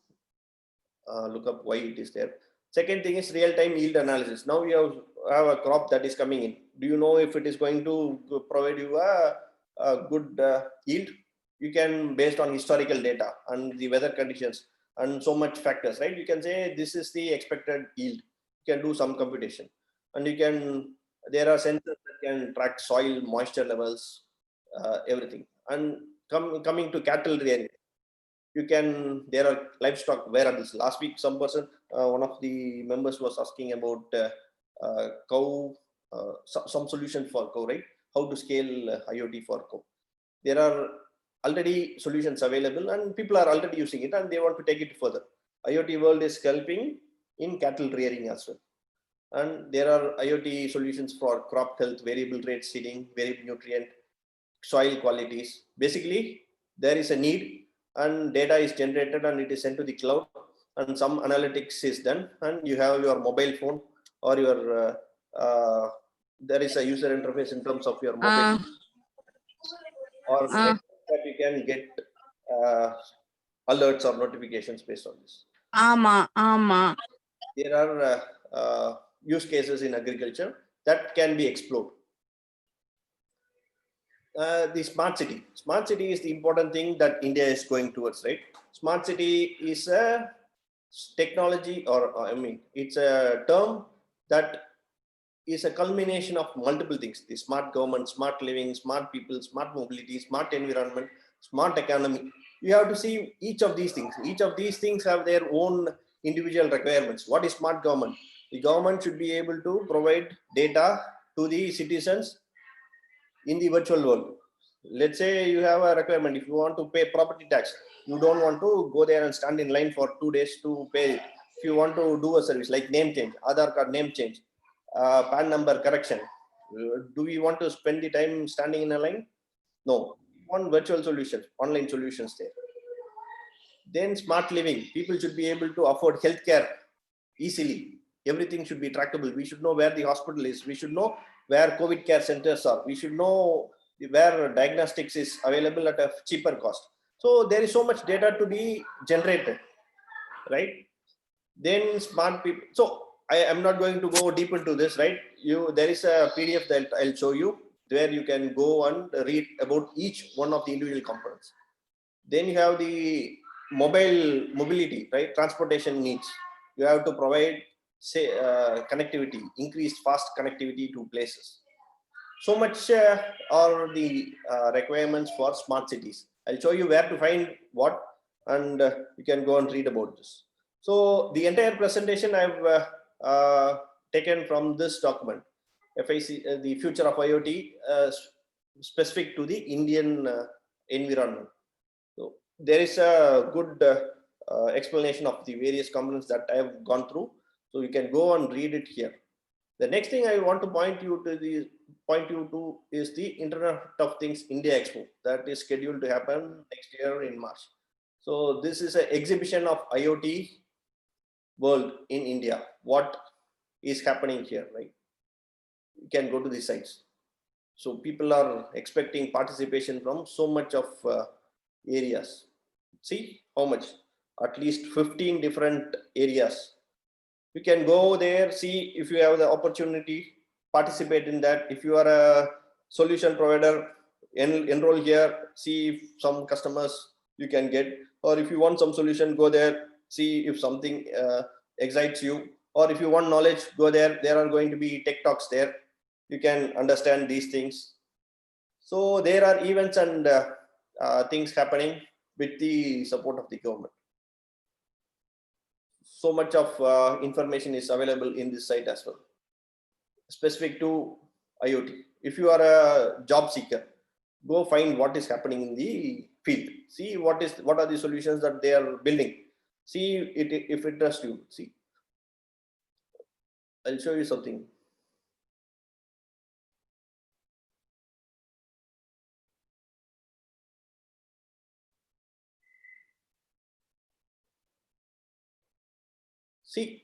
look up why it is there. Second thing is real-time yield analysis. Now you have a crop that is coming in. Do you know if it is going to provide you a good yield? You can, based on historical data and the weather conditions and so much factors, right? You can say this is the expected yield. You can do some computation, and you can, there are sensors that can track soil moisture levels, everything. And coming to cattle rearing, you can, there are livestock wearables. Last week, some person, one of the members was asking about cow, some solution for cow, right? How to scale IoT for cow. There are already solutions available and people are already using it and they want to take it further. IoT world is helping in cattle rearing as well. And there are IoT solutions for crop health, variable rate seeding, variable nutrient, soil qualities. Basically, there is a need and data is generated and it is sent to the cloud and some analytics is done and you have your mobile phone or your, there is a user interface in terms of your mobile or that you can get alerts or notifications based on this. Ama. there are use cases in agriculture that can be explored. The smart city. Smart city is the important thing that India is going towards, right? Smart city is a technology, or I mean, it's a term that is a culmination of multiple things: the smart government, smart living, smart people, smart mobility, smart environment, smart economy. You have to see each of these things. Each of these things have their own individual requirements. What is smart government? The government should be able to provide data to the citizens in the virtual world. Let's say you have a requirement. If you want to pay property tax, you don't want to go there and stand in line for 2 days to pay it. If you want to do a service like name change, Aadhaar card name change, PAN number correction, do we want to spend the time standing in a line? No. We want virtual solutions, online solutions there. Then smart living. People should be able to afford healthcare easily. Everything should be trackable. We should know where the hospital is. We should know where COVID care centers are. We should know where diagnostics is available at a cheaper cost. So there is so much data to be generated, right? Then smart people. So I am not going to go deep into this, right? There is a PDF that I'll show you where you can go and read about each one of the individual components. Then you have the mobility, right? Transportation needs. You have to provide, say, connectivity, increased fast connectivity to places. So much are the requirements for smart cities. I'll show you where to find what, and you can go and read about this. So the entire presentation I've taken from this document, FIC, the future of IoT, specific to the Indian environment. So there is a good explanation of the various components that I have gone through. So you can go and read it here. The next thing I want to point you to is the Internet of Things India Expo that is scheduled to happen next year in March. So this is an exhibition of IoT world in India. What is happening here, right? You can go to the sites. So people are expecting participation from so much of areas. See how much? At least 15 different areas. You can go there, see if you have the opportunity, participate in that. If you are a solution provider, enroll here, see if some customers you can get, or if you want some solution, go there, see if something excites you, or if you want knowledge, go there. There are going to be tech talks there. You can understand these things. So there are events and things happening with the support of the government. So much of information is available in this site as well, specific to IoT. If you are a job seeker, go find what is happening in the field. See what are the solutions that they are building. See it if it interests you. See, I'll show you something.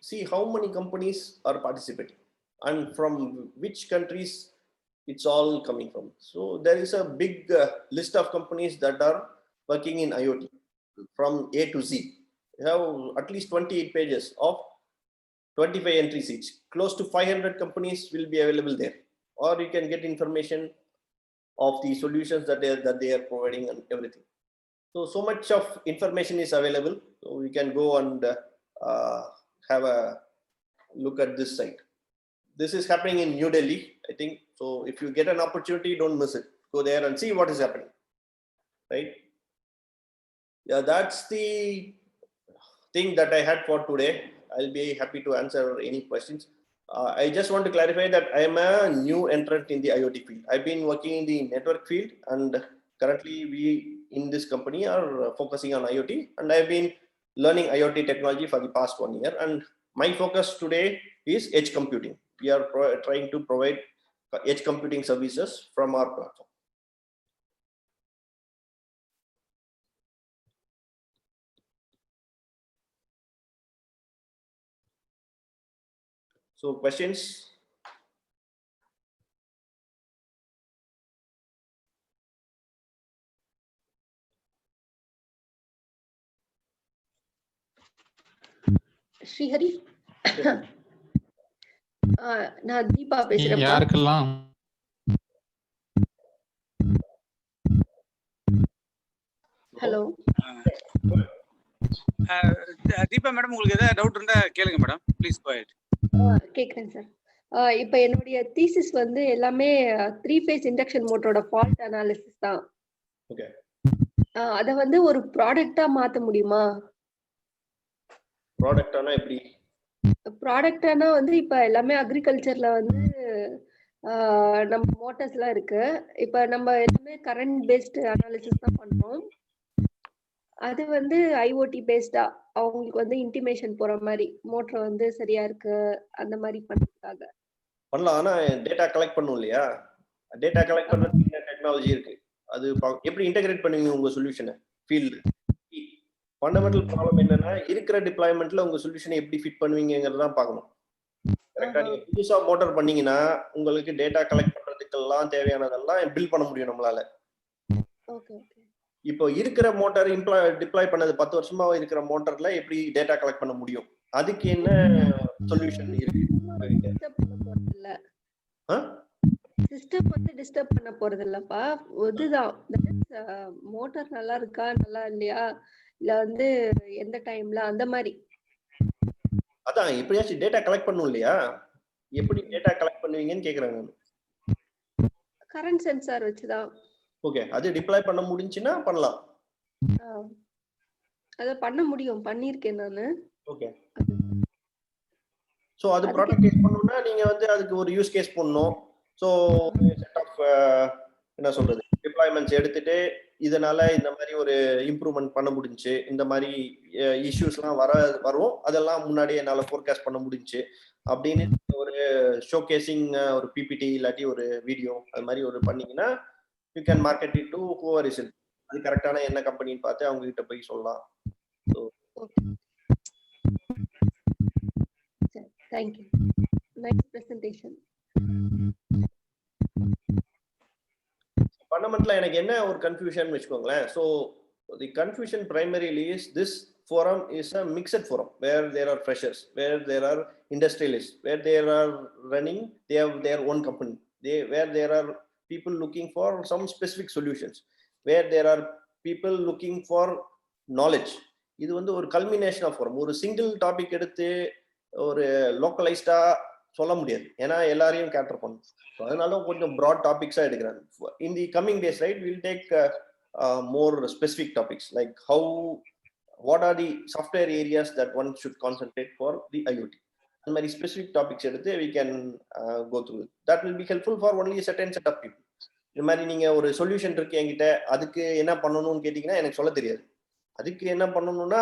See how many companies are participating and from which countries it's all coming from. So there is a big list of companies that are working in IoT from A to Z. You have at least 28 pages of 25 entries each. Close to 500 companies will be available there, or you can get information of the solutions that they are providing and everything. So much of information is available. So we can go and have a look at this site. This is happening in New Delhi, I think. So if you get an opportunity, don't miss it. Go there and see what is happening, right? Yeah, that's the thing that I had for today. I'll be happy to answer any questions. I just want to clarify that I am a new entrant in the IoT field. I've been working in the network field, and currently we in this company are focusing on IoT, and I've been learning IoT technology for the past 1 year. And my focus today is edge computing. We are trying to provide edge computing services from our platform. So questions? Srihari? நான் தீபா பேசுறேன். யாருக்கெல்லாம் hello. Deepa madam, உங்களுக்கு ஏதாவது doubt இருந்தா கேளுங்க madam. Please go ahead. கேக்குறேன் sir. இப்போ என்னுடைய தீசிஸ் வந்து எல்லாமே 3 phase இண்டக்ஷன் மோட்டரோட ஃபால்ட் அனாலிசிஸ் தான். ஓகே. அத வந்து ஒரு ப்ராடக்ட்டா மாத்த முடியுமா? ப்ராடக்ட்டானா எப்படி? ப்ராடக்ட்டானா வந்து இப்ப எல்லாமே அக்ரிகல்ச்சர்ல வந்து நம்ம மோட்டார்ஸ்லாம் இருக்கு. இப்ப நம்ம எல்லாமே கரண்ட் பேஸ்ட் அனாலிசிஸ் தான் பண்றோம். அது வந்து ஐஓடி பேஸ்டா அவங்களுக்கு வந்து இன்டிமேஷன் போற மாதிரி மோட்டர் வந்து சரியா இருக்கு அந்த மாதிரி பண்றதுக்காக பண்ணலாம். ஆனா டேட்டா கலெக்ட் பண்ணும் இல்லையா? டேட்டா கலெக்ட் பண்றதுக்கு என்ன டெக்னாலஜி இருக்கு? அது எப்படி இன்டகிரேட் பண்ணுவீங்க உங்க சொல்யூஷனை ஃபீல்டு? ஃபண்டமெண்டல் ப்ராப்ளம் என்னன்னா, இருக்கிற டிப்ளாய்மெண்ட்ல உங்க சொல்யூஷனை எப்படி ஃபிட் பண்ணுவீங்கிறத தான் பார்க்கணும். கரெக்டா? நீங்க புதுசா மோட்டார் பண்ணீங்கன்னா உங்களுக்கு டேட்டா கலெக்ட் பண்றதுக்கெல்லாம் தேவையானதெல்லாம் பில்ட் பண்ண முடியும் நம்மளால. Okay okay. இப்போ இருக்கிற மோட்டார் டிப்ளாய் பண்ணது 10 வருஷமா இருக்கிற மோட்டார்ல எப்படி டேட்டா கலெக்ட் பண்ண முடியும்? அதுக்கு என்ன சொல்யூஷன் இருக்கு? சிஸ்டம் வந்து டிஸ்டர்ப் பண்ண போறது இல்லப்பா. இதுதான் மோட்டார் நல்லா இருக்கா நல்லா இல்லையா இல்ல வந்து எந்த டைம்ல அந்த மாதிரி. அதான் எப்படியாச்சும் டேட்டா கலெக்ட் பண்ணும் இல்லையா? எப்படி டேட்டா கலெக்ட் பண்ணுவீங்கன்னு கேக்குறாங்க. கரண்ட் சென்சார் வச்சுதான். ஓகே, அது டிப்ளாய் பண்ண முடிஞ்சுன்னா பண்ணலாம். அத பண்ண முடியும், பண்ணிருக்கேன் நானு. ஓகே. சோ அது ப்ராடக்ட் கேஸ் பண்ணனும்னா நீங்க வந்து அதுக்கு ஒரு யூஸ் கேஸ் பண்ணனும். சோ செட் ஆஃப் என்ன சொல்றது டிப்ளாய்மென்ட்ஸ் எடுத்துட்டு இதனால இந்த மாதிரி ஒரு இம்ப்ரூவ்மென்ட் பண்ண முடிஞ்சு, இந்த மாதிரி இஷ்யூஸ்லாம் வரும், அதெல்லாம் முன்னாடியே என்னால ஃபோர்காஸ்ட் பண்ண முடிஞ்சு அப்படின்னு ஒரு ஷோகேசிங் ஒரு பிபிடி இல்லாட்டி ஒரு வீடியோ அது மாதிரி ஒரு பண்ணீங்கன்னா you can market it to whoever is it. அது கரெக்டான என்ன கம்பெனின்னு பார்த்து அவங்க கிட்ட போய் சொல்லலாம். So thank you. Nice presentation. ஃபண்டமெண்டலா எனக்கு என்ன ஒரு கன்ஃபியூஷன் வெச்சுக்கோங்களேன். So the confusion primarily is this forum is a mixed forum where there are freshers, where there are industrialists, where they are running, they have their own company, where there are people looking for some specific solutions, where there are people looking for knowledge. இது வந்து ஒரு culmination of forum. ஒரு single topic எடுத்து ஒரு லோக்கலைஸ்டா சொல்ல முடியாது, ஏன்னா எல்லாரையும் கேட்டர் பண்ணும். அதனால கொஞ்சம் ப்ராட் டாபிக்ஸா எடுக்கிறாங்க. In the coming days right will take more specific topics like what are the software areas that one should concentrate for the IoT. And very specific topics எடுத்து we can go through it. That will be helpful for only a certain set of people. இந்த மாதிரி நீங்க ஒரு solution இருக்கு என்கிட்ட, அதுக்கு என்ன பண்ணணும்னு கேட்டீங்கன்னா எனக்கு சொல்ல தெரியாது. அதுக்கு என்ன பண்ணணும்னா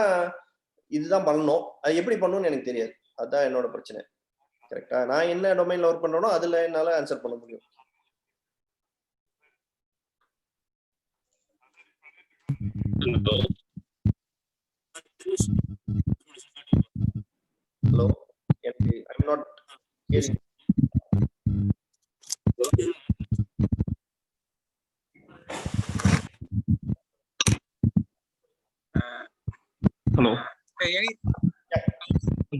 இதுதான் பண்ணணும், அது எப்படி பண்ணணும்னு எனக்கு தெரியாது. அதுதான் என்னோட பிரச்சனை. கரெக்டா? நான் என்ன டொமைன்ல ஒர்க் பண்றேனோ அதுல என்னால ஆன்சர் பண்ண முடியும். Hello, I'm not hearing. Hello,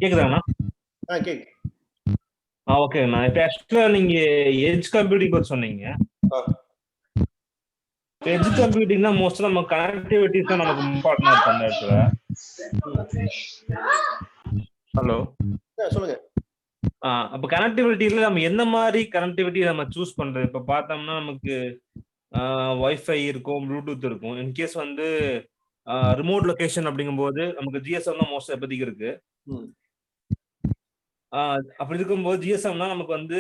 கேக்குதாண்ணா? கேக்கு. ஓகே. நான் இப்போ ஆக்சுவலா நீங்க எட்ஜ் கம்ப்யூட்டிங் பத்தி சொன்னீங்க. எட்ஜ் கம்ப்யூட்டிங்னா மோஸ்டா நம்ம கனெக்டிவிட்டிஸ் தான் நமக்கு இம்பார்ட்டன்ட் இருக்கு அந்த இடத்துல. ஹலோ, சொல்லுங்க. அப்ப கனெக்டிவிட்டியில நம்ம எந்த மாதிரி கனெக்டிவிட்டி நம்ம சூஸ் பண்றது? இப்ப பார்த்தோம்னா நமக்கு வைஃபை இருக்கும், ப்ளூடூத் இருக்கும். இன்கேஸ் வந்து ரிமோட் லொகேஷன் அப்படிங்கும்போது நமக்கு ஜிஎஸ்எம் தான் மோஸ்ட் எப்போதைக்கு இருக்கு. அப்படி இருக்கும்போது ஜிஎஸ்எம்னா நமக்கு வந்து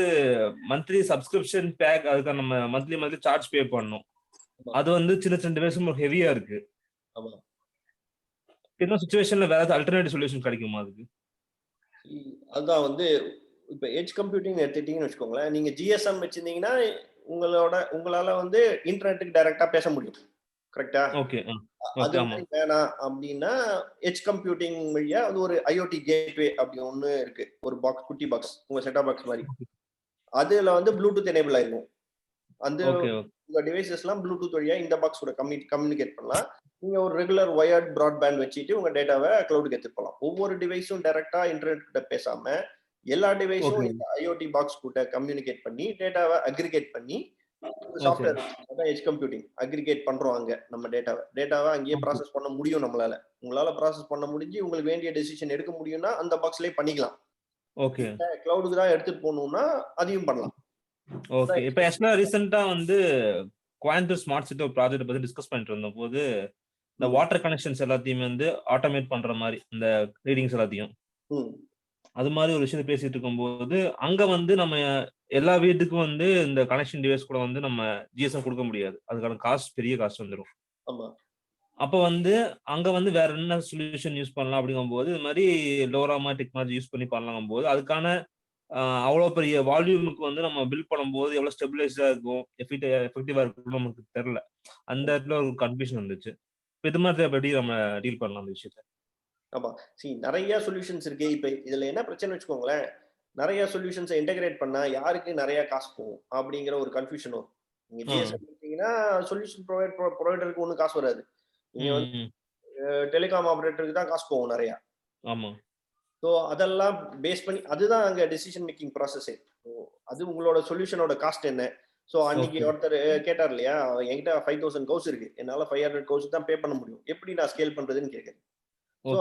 மந்த்லி சப்ஸ்கிரிப்ஷன் பேக், அதுக்கு நம்ம மந்த்லி சார்ஜ் பே பண்ணணும். அது வந்து சின்ன சின்ன டிவைஸ் ஹெவியா இருக்கு. இந்த சிச்சுவேஷன்ல வேற ஏதாவது அல்டர்னேட்டிவ் சொல்யூஷன் கிடைக்குமா அதுக்கு? அதான் வந்து இப்ப எட்ஜ் கம்ப்யூட்டிங் எடுத்துட்டீங்கன்னு வச்சுக்கோங்களேன், நீங்க ஜிஎஸ்எம் வச்சிருந்தீங்கன்னா உங்களால வந்து இன்டர்நெட்டுக்கு டைரக்டா பேச முடியும். கரெக்டா? ஓகே. அது வேணாம் அப்படின்னா எட்ஜ் கம்ப்யூட்டிங் வழியா அது ஒரு ஐஓடி கேட்வே அப்படி ஒண்ணு இருக்கு, ஒரு பாக்ஸ், குட்டி பாக்ஸ், உங்க செட்டா பாக்ஸ் மாதிரி. அதுல வந்து ப்ளூடூத் எனேபிள் ஆயிருக்கும். அந்த உங்க டிவைசஸ் எல்லாம் ப்ளூடூத் வழியா இந்த பாக்ஸ் கூட கம்யூனிகேட் பண்ணலாம். நீங்க ஒரு ரெகுலர் ஒயர்ட் ப்ராட்பேண்ட் வச்சுட்டு உங்க டேட்டாவை கிளவுடுக்கு எடுத்துட்டு போகலாம். ஒவ்வொரு டிவைஸும் டைரக்டா இன்டர்நெட் கிட்ட பேசாம எல்லா டிவைஸும் Okay. இந்த ஐஓடி பாக்ஸ் கிட்ட கம்யூனிகேட் பண்ணி டேட்டாவை அக்ரிகேட் பண்ணி Okay. சாஃப்ட்வேர் அதான் எட்ஜ் கம்ப்யூட்டிங் அக்ரிகேட் பண்றோம். அங்க நம்ம டேட்டாவை அங்கேயே Okay. ப்ராசஸ் பண்ண முடியும். உங்களால ப்ராசஸ் பண்ண முடிஞ்சு உங்களுக்கு வேண்டிய டெசிஷன் எடுக்க முடியும்னா அந்த பாக்ஸ்லயே பண்ணிக்கலாம். Okay. கிளவுடுக்கு தான் எடுத்துட்டு போகணும்னா அதையும் பண்ணலாம். ஓகே. இப்போ ஆக்சுவலா ரீசெண்டா வந்து கோயம்புத்தூர் ஸ்மார்ட் சிட்டி ஒரு ப்ராஜெக்ட் பத்தி டிஸ்கஸ் பண்ணிட்டு இருந்த போது இந்த வாட்டர் கனெக்ஷன்ஸ் எல்லாத்தையுமே வந்து ஆட்டோமேட் பண்ற மாதிரி இந்த ரீடிங்ஸ் எல்லாத்தையும் அது மாதிரி ஒரு விஷயத்தை பேசிட்டு இருக்கும்போது அங்க வந்து நம்ம எல்லா வீட்டுக்கும் வந்து இந்த கனெக்ஷன் டிவைஸ் கூட வந்து நம்ம ஜிஎஸ்எம் கொடுக்க முடியாது. அதுக்கான காஸ்ட் பெரிய காஸ்ட் வந்துடும். ஆமா. அப்போ வந்து அங்க வந்து வேற என்ன சொல்யூஷன் யூஸ் பண்ணலாம் அப்படிங்கும்போது இது மாதிரி லோராமா டெக்னாலஜி யூஸ் பண்ணி பண்ணலாம் போது அதுக்கான அவ்வளோ பெரிய வால்யூமுக்கு வந்து நம்ம பில்ட் பண்ணும்போது எவ்வளோ ஸ்டெபிலைஸா இருக்கும் எஃபெக்டிவா இருக்கும் நமக்கு தெரியல. அந்த இடத்துல ஒரு கன்ஃபியூஷன் வந்துச்சு. இது மாதிரி எப்படி நம்ம டீல் பண்ணலாம் அந்த விஷயத்த? ஆமா. நிறைய சொல்யூஷன்ஸ் இருக்கு. இப்ப இதுல என்ன பிரச்சனை வச்சுக்கோங்களேன், நிறைய சொல்யூஷன்ஸை இன்டெகிரேட் பண்ணா யாருக்கு நிறைய காசு போகும் அப்படிங்கிற ஒரு கன்ஃபியூஷன் வரும். நீங்க ஜிஎஸ்எம் எடுத்தீங்கன்னா சொல்யூஷன் ப்ரொவைடருக்கு ஒன்றும் காசு வராது. நீங்க வந்து டெலிகாம் ஆபரேட்டருக்கு தான் காசு போகும் நிறைய. ஆமா. ஸோ அதெல்லாம் பேஸ் பண்ணி அதுதான் அங்கே டெசிஷன் மேக்கிங் ப்ராசஸே. அது உங்களோட சொல்யூஷனோட காஸ்ட் என்ன. ஸோ அன்னைக்கு ஒருத்தர் கேட்டார் இல்லையா, என்கிட்ட 5000 கவுஸ் இருக்கு, என்னால் 500 கவுஸ் தான் பே பண்ண முடியும், எப்படி நான் ஸ்கேல் பண்றதுன்னு கேட்குறேன். ஸோ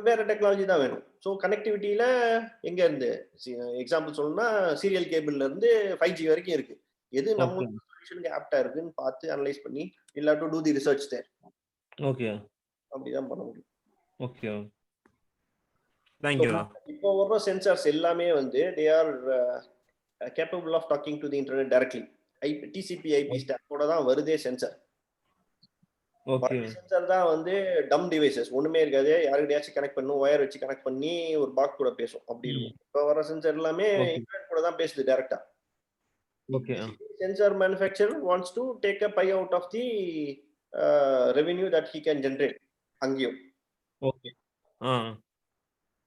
வேற டெக்னாலஜி தான் வேணும். ஸோ கனெக்டிவிட்டியில எங்க இருந்து எக்ஸாம்பிள் சொல்லணும்னா சீரியல் கேபிள்ல இருந்து 5G வரைக்கும் இருக்கு. எது நம்ம சொல்யூஷனுக்கு ஆப்டா இருக்குன்னு பார்த்து அனலைஸ் பண்ணி இல்ல to do the research there. Okay. அப்படிதான் பண்ண முடியும். ஓகே. தேங்க்யூ. இப்போ வர்ற சென்சார்ஸ் எல்லாமே வந்து they are capable of talking to the internet directly. TCP IP ஸ்டாக்கோட தான் வருதே சென்சார். ஓகே. சென்சார் தான் வந்து டம் டிவைசஸ், ஒண்ணுமே இருக்காது, யாருக்கிட்டையாச்சும் கனெக்ட் பண்ணும், ஒயர் வச்சு கனெக்ட் பண்ணி ஒரு பாக்ஸ் கூட பேசும் அப்படி இருக்கும். இப்போ வர சென்சார் எல்லாமே இன்டர்நெட் கூட தான் பேசுது டைரக்டா. Okay. Sensor manufacturer wants to take a pie out of the revenue that he can generate அங்கேயும். ஓகே.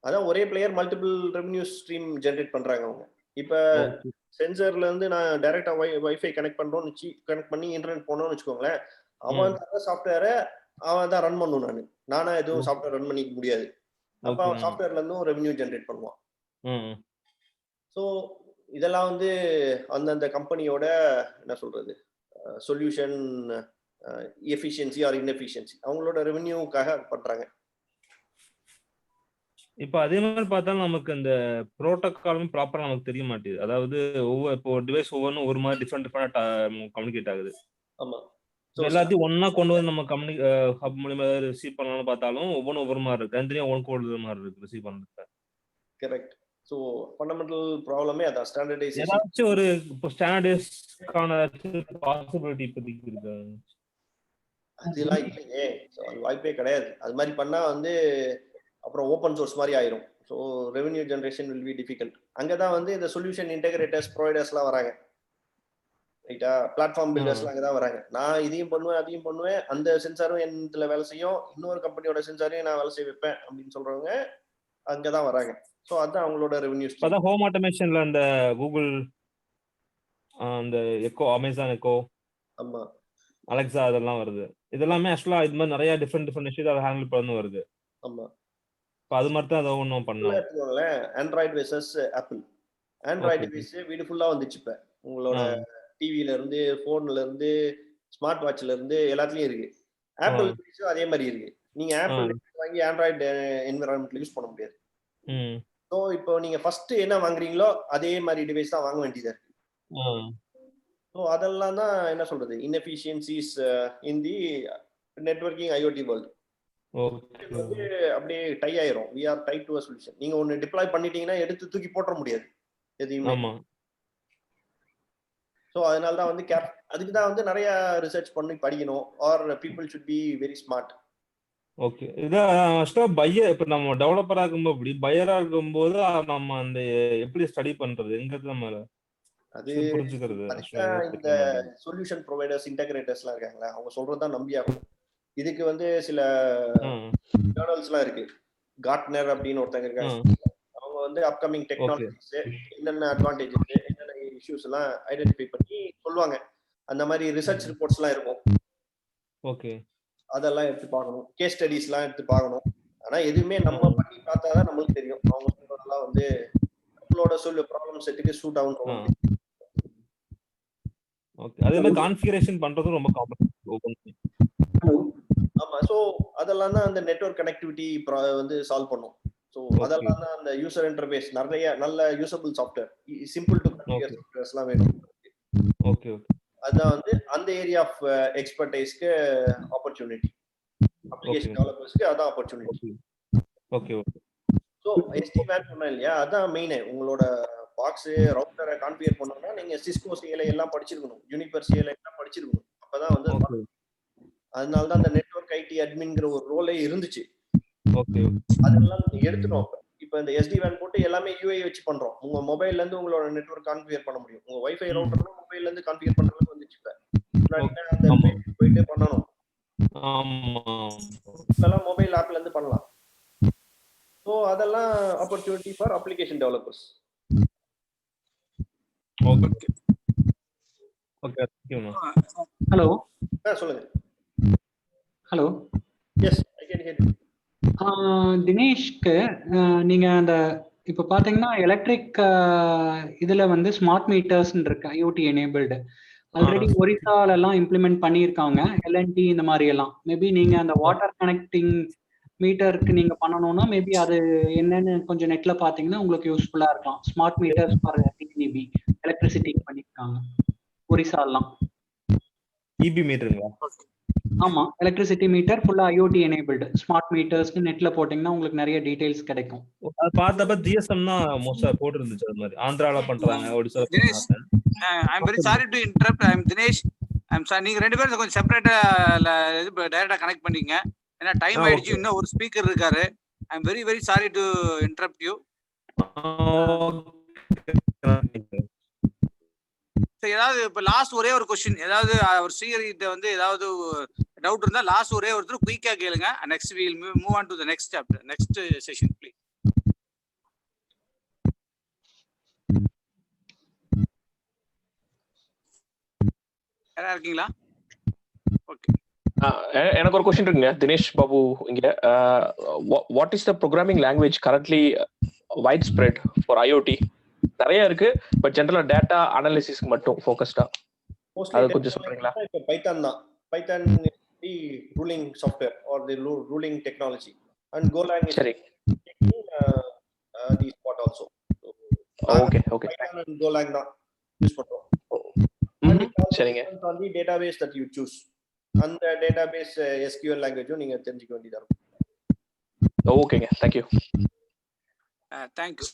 அதான் ஒரே player multiple revenue stream generate பண்றாங்க அவங்க. இப்ப சென்சர்ல இருந்து நான் டைரக்டா வைஃபை கனெக்ட் பண்றோம்னு கனெக்ட் பண்ணி இன்டர்நெட் போனோம்னு வச்சுக்கோங்களேன், அவன் தர சாஃப்ட்வேரை அவன் தான் ரன் பண்ணும். நானா எதுவும் சாஃப்ட்வேர் ரன் பண்ணிக்க முடியாது. அப்ப அவன் சாஃப்ட்வேர்ல இருந்தும் ரெவென்யூ ஜெனரேட் பண்ணுவான். ஸோ இதெல்லாம் வந்து அந்தந்த கம்பெனியோட என்ன சொல்றது சொல்யூஷன் எஃபிஷியன்சி ஆர் இன்எஃபிஷியன்சி அவங்களோட ரெவென்யூக்காக பண்றாங்க. இப்போ அதே மாதிரி பார்த்தாலும் நமக்கு இந்த ப்ரோட்டோகாலும் ப்ராப்பரா நமக்கு தெரிய மாட்டேங்குது. அதாவது இப்போ டிவைஸ் ஒவ்வொன்றும் ஒரு மாதிரி டிஃப்ரெண்ட் கம்யூனிகேட் ஆகுது. ஆமா. எல்லாத்தையும் ஒன்னா கொண்டு வந்து நம்ம ஹப் மூலமா ரிசீவ் பண்ணலாம்னு பார்த்தாலும் ஒவ்வொன்றும் ஒவ்வொரு மாதிரி இருக்கு. தனித்தனியா ஒவ்வொரு ஒரு மாதிரி இருக்கு ரிசீவ் பண்றது. கரெக்ட். ஸோ ஃபண்டமெண்டல் ப்ராப்ளமே அதான் ஸ்டாண்டர்டைசேஷன். ஏதாச்சும் ஒரு இப்போ ஸ்டாண்டர்டைஸ்க்கான பாசிபிலிட்டி இப்போதைக்கு இருக்கு? அதெல்லாம் இல்லையே, அது வாய்ப்பே கிடையாது. அது மாதிரி பண்ணா வந்து அப்புறம் ஓப்பன் சோர்ஸ் மாதிரி ஆயிரும். So revenue generation will be difficult. அங்கதான் வந்து இந்த சொல்யூஷன் இன்டெகிரேட்டர்ஸ் ப்ரொவைடர்ஸ்லாம் வராங்க, ரைட்டா? பிளாட்ஃபார்ம் பில்டர்ஸ்லாம் அங்கே தான் வராங்க. நான் இதையும் பண்ணுவேன் அதையும் பண்ணுவேன், அந்த சென்சாரும் என்னத்துல வேலை செய்யும், இன்னொரு கம்பெனியோட சென்சாரையும் நான் வேலை செய்ய வைப்பேன் அப்படின்னு சொல்றவங்க அங்கதான் வராங்க. ஸோ அதுதான் அவங்களோட ரெவென்யூ. அதான் ஹோம் ஆட்டோமேஷன்ல அந்த கூகுள், அந்த எக்கோ, அமேசான் எக்கோ, ஆமா, அலெக்சா அதெல்லாம் வருது. இதெல்லாமே ஆக்சுவலா இது மாதிரி நிறைய டிஃப்ரெண்ட் விஷயத்தை அதை ஹேண்டில் பண்ணு வருது. ஆமா. இப்போ அது மாதிரி தான் அதை ஒன்றும் பண்ணலாம். Android versus apple. Android device வீடு ஃபுல்லா வந்துச்சு. இப்போ உங்களோட டிவில இருந்து, போன்ல இருந்து, ஸ்மார்ட் வாட்ச்ல இருந்து எல்லாத்துலயும் இருக்கு. ஆப்பிள் டிவைஸும் அதே மாதிரி இருக்கு. நீங்க ஆப்பிள் வாங்கி ஆண்ட்ராய்டு என்விரான்மெண்ட்ல யூஸ் பண்ண முடியாது. ஸோ இப்போ நீங்க ஃபர்ஸ்ட் என்ன வாங்குறீங்களோ அதே மாதிரி டிவைஸ் தான் வாங்க வேண்டியதா இருக்கு. ஸோ அதெல்லாம் தான் என்ன சொல்றது இன்எஃபிஷியன்சிஸ் இன் தி நெட்வொர்க்கிங் ஐஓடி வேர்ல்டு. வந்து அப்படியே டை ஆயிரும். we are tied to a solution. நீங்க ஒன்னு டிப்ளாய் பண்ணிட்டீங்கன்னா எடுத்து தூக்கி போட முடியாது எதையுமே. ஸோ அதனால தான் வந்து அதுக்கு தான் வந்து நிறைய ரிசர்ச் பண்ணி படிக்கணும். Are people should be very smart. Okay. இதான் பையர் இப்போ நம்ம டெவலப்பரா இருக்கும்போது அப்படி பையரா இருக்கும்போது நம்ம அந்த எப்படி ஸ்டடி பண்றது எங்கிறது நம்ம அது புரிஞ்சுக்கிறது. இந்த சொல்யூஷன் ப்ரொவைடர்ஸ் இன்டகிரேட்டர்ஸ்லாம் இருக்காங்களா, அவங்க சொல்றதுதான் நம்பி ஆகணும். இதுக்கு வந்து சில ஜேர்னல்ஸ்லாம் இருக்கு. கார்ட்னர் அப்படின்னு ஒருத்தங்க இருக்காங்க. அவங்க வந்து அப்கமிங் டெக்னாலஜிஸ் என்னென்ன அட்வான்டேஜஸ் என்னென்ன இஷ்யூஸ் எல்லாம் ஐடென்டிஃபை பண்ணி சொல்லுவாங்க. அந்த மாதிரி ரிசர்ச் ரிப்போர்ட்ஸ்லாம் இருக்கும். ஓகே. அதெல்லாம் எடுத்து பார்க்கணும், கேஸ் ஸ்டடிஸ்லாம் எடுத்து பார்க்கணும். ஆனா எதுவுமே நம்ம பண்ணி பார்த்தாதான் நம்மளுக்கு தெரியும் அவங்க சொல்றதெல்லாம் வந்து நம்மளோட ப்ராப்ளம் செட்டுக்கு சூட் ஆகும். ஓகே, அதே மாதிரி கான்ஃபிகரேஷன் பண்றது ரொம்ப காம்ப்ளெக்ஸ். ஆமா, சோ அதெல்லாம் தான் அந்த நெட்வொர்க் கனெக்டிவிட்டி வந்து சால்வ் பண்ணும். சோ அதெல்லாம் தான் அந்த யூசர் இன்டர்ஃபேஸ், நிறைய நல்ல usable software, simple to configure சாஃப்ட்வேர்ஸ்லாம் வேணும். ஓகே ஓகே, அதான் வந்து அந்த ஏரியா ஆஃப் எக்ஸ்பர்டைஸ்க்கு ஆப்பர்ச்சுனிட்டி, அப்ளிகேஷன் டெவலப்பர்ஸ்க்கு அதான் opportunity. Okay okay. So SD-WAN சொன்னேன் இல்லையா, அதான் மெயின். உங்களோட பாக்ஸ் ரவுட்டரை கான்ஃபிகர் பண்ணனும்னா நீங்க சிஸ்கோ CLI எல்லாம் படிச்சிருக்கணும், யூனிபர் CLI எல்லாம் படிச்சிருக்கணும். அப்பதான் வந்து அதனால தான் அந்த நெட்வொர்க் IT அட்மின்ங்கிற ஒரு ரோலே இருந்துச்சு. ஓகே, அதெல்லாம் எடுத்துட்டோம். இப்போ இந்த SD-WAN போட்டு எல்லாமே UI வச்சு பண்றோம். உங்க மொபைல்ல இருந்து உங்களோட நெட்வொர்க் கான்ஃபிகர் பண்ண முடியும். உங்க வைஃபை ரவுட்டர்ல மொபைல்ல இருந்து கான்ஃபிகர் பண்றதுக்கு வந்துச்சு. இப்ப அந்த போயிட்டு பண்ணணும். ஆமா, இதெல்லாம் மொபைல் ஆப்ல இருந்து பண்ணலாம். சோ அதெல்லாம் opportunity for application developers. Okay okay. Hello, சொல்லுங்க. Hello. Yes, I can hear you. தினேஷ்க்கு நீங்க அந்த இப்போ பாத்தீங்கன்னா எலக்ட்ரிக் இதுல வந்து ஸ்மார்ட் மீட்டர்ஸ் இருக்கு, IoT எனேபிள்டு. ஆல்ரெடி ஒரிசால எல்லாம் இம்ப்ளிமெண்ட் பண்ணியிருக்காங்க, LNT இந்த மாதிரி எல்லாம். மேபி நீங்க அந்த வாட்டர் கனெக்டிங் மீட்டருக்கு நீங்க பண்ணணும்னா மேபி அது என்னன்னு கொஞ்சம் நெட்ல பாத்தீங்கன்னா உங்களுக்கு யூஸ்ஃபுல்லா இருக்கலாம். Smart meters for TNB electricity பண்ணியிருக்காங்க ஒரிசாலாம். EB மீட்டருங்களா? ஆமா, எலக்ட்ரிசிட்டி மீட்டர் ஃபுல்லா IoT எனேபிள்டு ஸ்மார்ட் மீட்டர்ஸ் நெட்ல போட்டீங்கன்னா உங்களுக்கு நிறைய டீடைல்ஸ் கிடைக்கும். அது பார்த்தப்ப GSM தான் மோஸ்டா போட்டு இருந்துச்சு. அது மாதிரி ஆந்திரால பண்றாங்க, Odisha. I'm very sorry to interrupt. I'm Dinesh. I'm sorry, நீங்க ரெண்டு பேரும் கொஞ்சம் செப்பரேட்டா டைரக்டா கனெக்ட் பண்ணீங்க. ஏன்னா டைம் ஆயிடுச்சு, இன்னும் ஒரு ஸ்பீக்கர் இருக்காரு. I'm very very sorry to interrupt you. ஏதாவது இப்ப லாஸ்ட் ஒரே ஒரு क्वेश्चन, ஏதாவது ஒரு ஸ்ரீஹரிட்ட வந்து ஏதாவது டவுட் இருந்தா லாஸ்ட் ஒரே ஒருத்தர் குயிக்கா கேளுங்க. Next we will move on to the next chapter, next session please. யாரா இருக்கீங்களா? ஓகே, எனக்கு ஒரு क्वेश्चन இருக்குங்க. தினேஷ் பாபு இங்க. What is the programming language currently white spread for IoT? நிறைய இருக்கு, பட் ஜெனரலா டேட்டா அனாலிசிஸ்க்கு மட்டும் ஃபோக்கஸ்டா அது கொஞ்சம் சொல்றீங்களா? இப்போ பைதான் தான். Python the ruling software are the ruling technology, and Golang is சரி. The spot also. Okay okay, Python and Golang தான் யூஸ் பண்றோம். சரிங்க. on the database that you choose, அந்த database SQL லாங்குவேஜும் நீங்க தெரிஞ்சுக்க வேண்டியதா இருக்கும். ஓகேங்க, thank you. Thank you.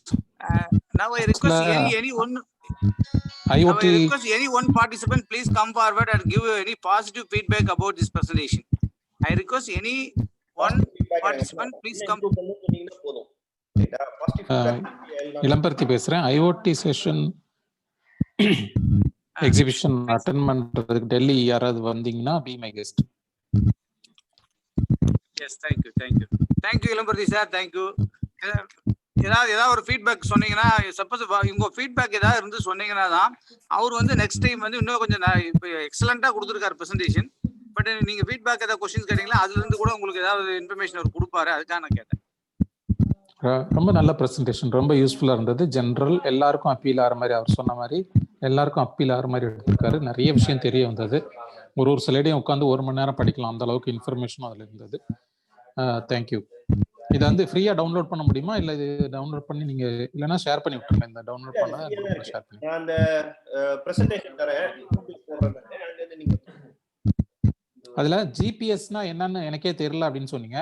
Now I request anyone IoT. I request any one participant please come forward and give any positive feedback about this presentation. I request any one participant please come. போதும். இளம்பருத்தி பேசுறேன். IoT session exhibition attend பண்றதுக்கு டெல்லி யாராவது வந்தீங்கன்னா be my guest. Yes, thank you Ilamparuthi sir, thank you. ஏதாவது ஒரு feedback சொன்னீங்கன்னா, suppose உங்க feedback ஏதாவது இருந்து சொன்னீங்கன்னா தான் அவர் வந்து நெக்ஸ்ட் டைம் வந்து இன்னும் கொஞ்சம் இப்போ எக்ஸலண்டா கொடுத்துருக்காரு பிரசன்டேஷன். பட் நீங்க ஃபீட்பேக் ஏதாவது கொஸ்டின்ஸ் கேட்டீங்களா, அதுல இருந்து கூட உங்களுக்கு ஏதாவது இன்ஃபர்மேஷன் அவர் கொடுப்பாரு, அதுக்காக நான் கேட்டேன். ரொம்ப நல்ல பிரசன்டேஷன், ரொம்ப யூஸ்ஃபுல்லா இருந்தது. ஜெனரல் எல்லாருக்கும் அப்பீல் ஆகிற மாதிரி, அவர் சொன்ன மாதிரி எல்லாருக்கும் அப்பீல் ஆகிற மாதிரி எடுத்திருக்காரு. நிறைய விஷயம் தெரிய வந்தது. ஒரு ஸ்லைடையும் உட்காந்து 1 மணி நேரம் படிக்கலாம், அந்த அளவுக்கு இன்ஃபர்மேஷனும் அதுல இருந்தது. தேங்க்யூ. இதை வந்து ஃப்ரீயா டவுன்லோட் பண்ண முடியுமா, இல்ல இது டவுன்லோட் பண்ணி நீங்க இல்லனா ஷேர் பண்ணி விட்டுருங்க. இந்த டவுன்லோட் பண்ண ஷேர் பண்ணி நான் அந்த பிரசன்டேஷன் தரேன், நீங்க அதுல ஜிபிஎஸ்னா என்னன்னு எனக்கே தெரியல அப்படின்னு சொன்னீங்க.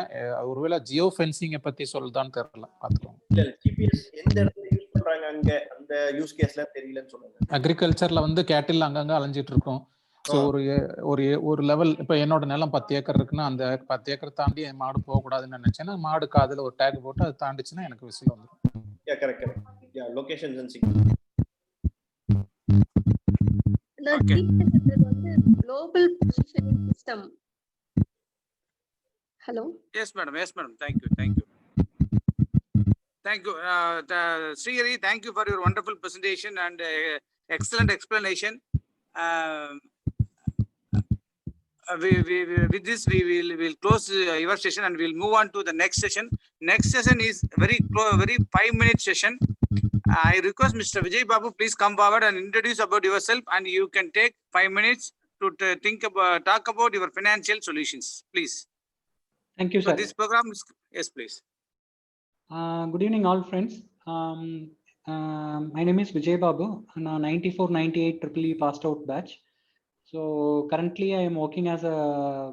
ஒருவேளை ஜியோ ஃபென்சிங்கை பத்தி சொல்லுதான்னு தெரியல, பாத்துக்கோங்க. இல்ல ஜிபிஎஸ் எந்த இடத்துல யூஸ் பண்றாங்க அங்க அந்த யூஸ் கேஸ்ல தெரியலன்னு சொல்லுங்க. அக்ரிகல்ச்சர்ல வந்து கேட்டில் அங்கங்க அலைஞ்சிட்டு இருக்கும். ஸோ ஒரு லெவல், இப்போ என்னோட நிலம் 10 ஏக்கர் இருக்குன்னா அந்த 10 ஏக்கர் தாண்டி என் மாடு போகக்கூடாதுன்னு நினைச்சேன்னா மாடு காதுல ஒரு டேக் போட்டு அது தாண்டிச்சுன்னா எனக்கு விசில் வந்துடும். Correct. Location sensing. Global positioning system. Hello. Yes madam, thank you. Srihari, thank you for your wonderful presentation and excellent explanation. with this, we'll close your session and we'll move on to the next session. Next session is very 5-minute session. I request Mr. Vijay Babu, please come forward and introduce about yourself, and you can take 5 minutes to talk about your financial solutions, please. Thank you, So sir. this program is, yes, please. Good evening, all friends. My name is Vijay Babu, and 94-98 EEE passed out batch. So currently I am working as a